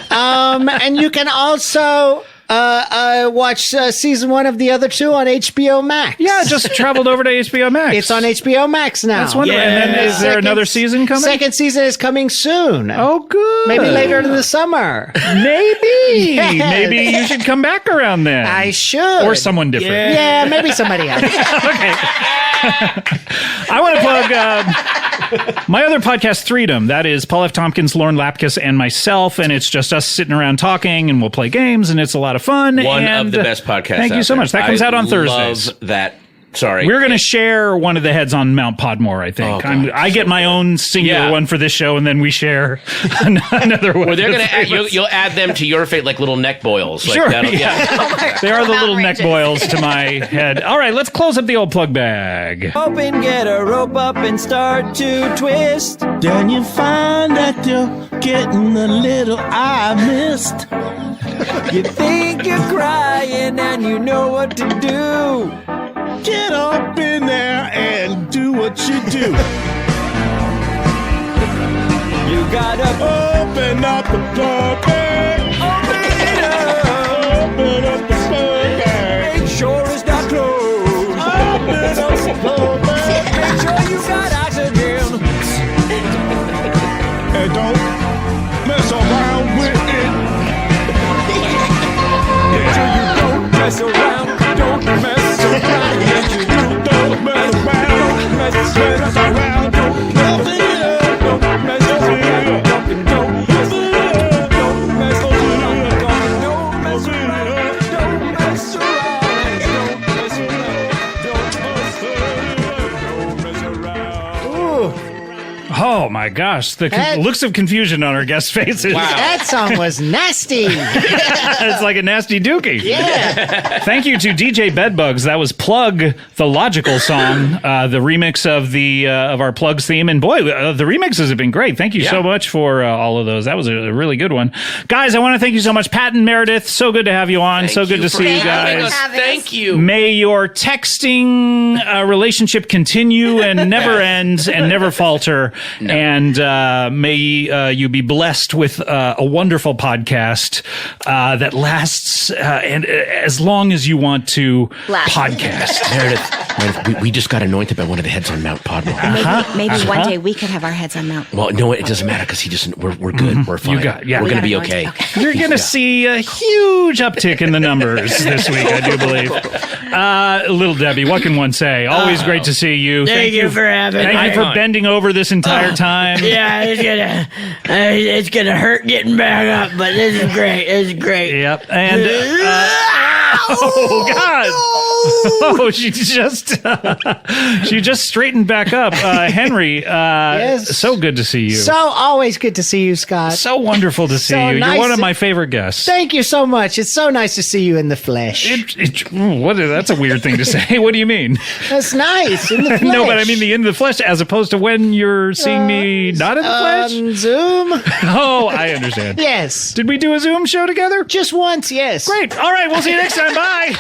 And you can also watch season 1 of the other two on HBO Max. Yeah, just traveled over to HBO Max. It's on HBO Max now. That's wonderful. Yeah. And then is there another season coming? Second season is coming soon. Oh, good. Maybe later in the summer. Maybe. Yes. Maybe you should come back around then. I should. Or someone different. Yeah, maybe somebody else. Okay. I want to plug my other podcast, Freedom. That is Paul F. Tompkins, Lauren Lapkus, and myself. And it's just us sitting around talking, and we'll play games, and it's a lot of fun. One and of the best podcasts. Thank you so much. That comes out on Thursdays. Love that. Sorry. We're going to share one of the heads on Mount Podmore, I think. Oh, God. I get my own singular one for this show, and then we share another one. Well, they're going to you'll add them to your fate like little neck boils. Like Sure. that'll- They are the little neck Outrageous. boils to my head. All right, let's close up the old plug bag. Open, get a rope up and start to twist. Then you find that you're getting a little I missed. You think you're crying and you know what to do. Get up in there and do what you do. You gotta open up the plug bag. Open up the plug bag. Make sure it's not closed. Open up the plug bag. Make sure you got oxygen. And don't mess around with it. Make sure you don't mess around. Don't mess around. Make sure you don't mess around. Don't mess around. Don't mess it up. Don't mess it up. Don't mess it up. Don't mess around. Don't mess around. Don't mess around. Don't mess around. Don't mess around. Oh, my gosh. The looks of confusion on our guests' faces. Wow. That song was nasty. It's like a nasty dookie. Yeah. Thank you to DJ Bedbugs. That was Plug, the Logical song, the remix of of our Plugs theme. And boy, the remixes have been great. Thank you so much for all of those. That was a really good one. Guys, I want to thank you so much. Patton, Meredith, so good to have you on. So good to see you guys. Thank you. May your texting relationship continue and never end and never falter. No. And may you be blessed with a wonderful podcast that lasts and as long as you want to podcast. Meredith, we just got anointed by one of the heads on Mount Podmore. Maybe one day we could have our heads on Mount. Well, no, it doesn't matter because we're good. We're fine. We're going to be okay. You're going to see a huge uptick in the numbers this week, I do believe. Little Debbie, what can one say? Always great to see you. Thank you for having me. Thank you for bending over this entire time. Yeah, it's gonna hurt getting back up, but this is great. It's great. Yep. And oh God! Oh, she just straightened back up. Henry, Yes. so good to see you. So always good to see you, Scott. So wonderful to see So you. nice You're one of to- my favorite guests. Thank you so much. It's so nice to see you in the flesh. That's a weird thing to say. What do you mean? That's nice. In the flesh. No, but I mean the in the flesh as opposed to when you're seeing me not in the flesh. Zoom? Oh, I understand. Yes. Did we do a Zoom show together? Just once, yes. Great. All right. We'll see you next time. Bye.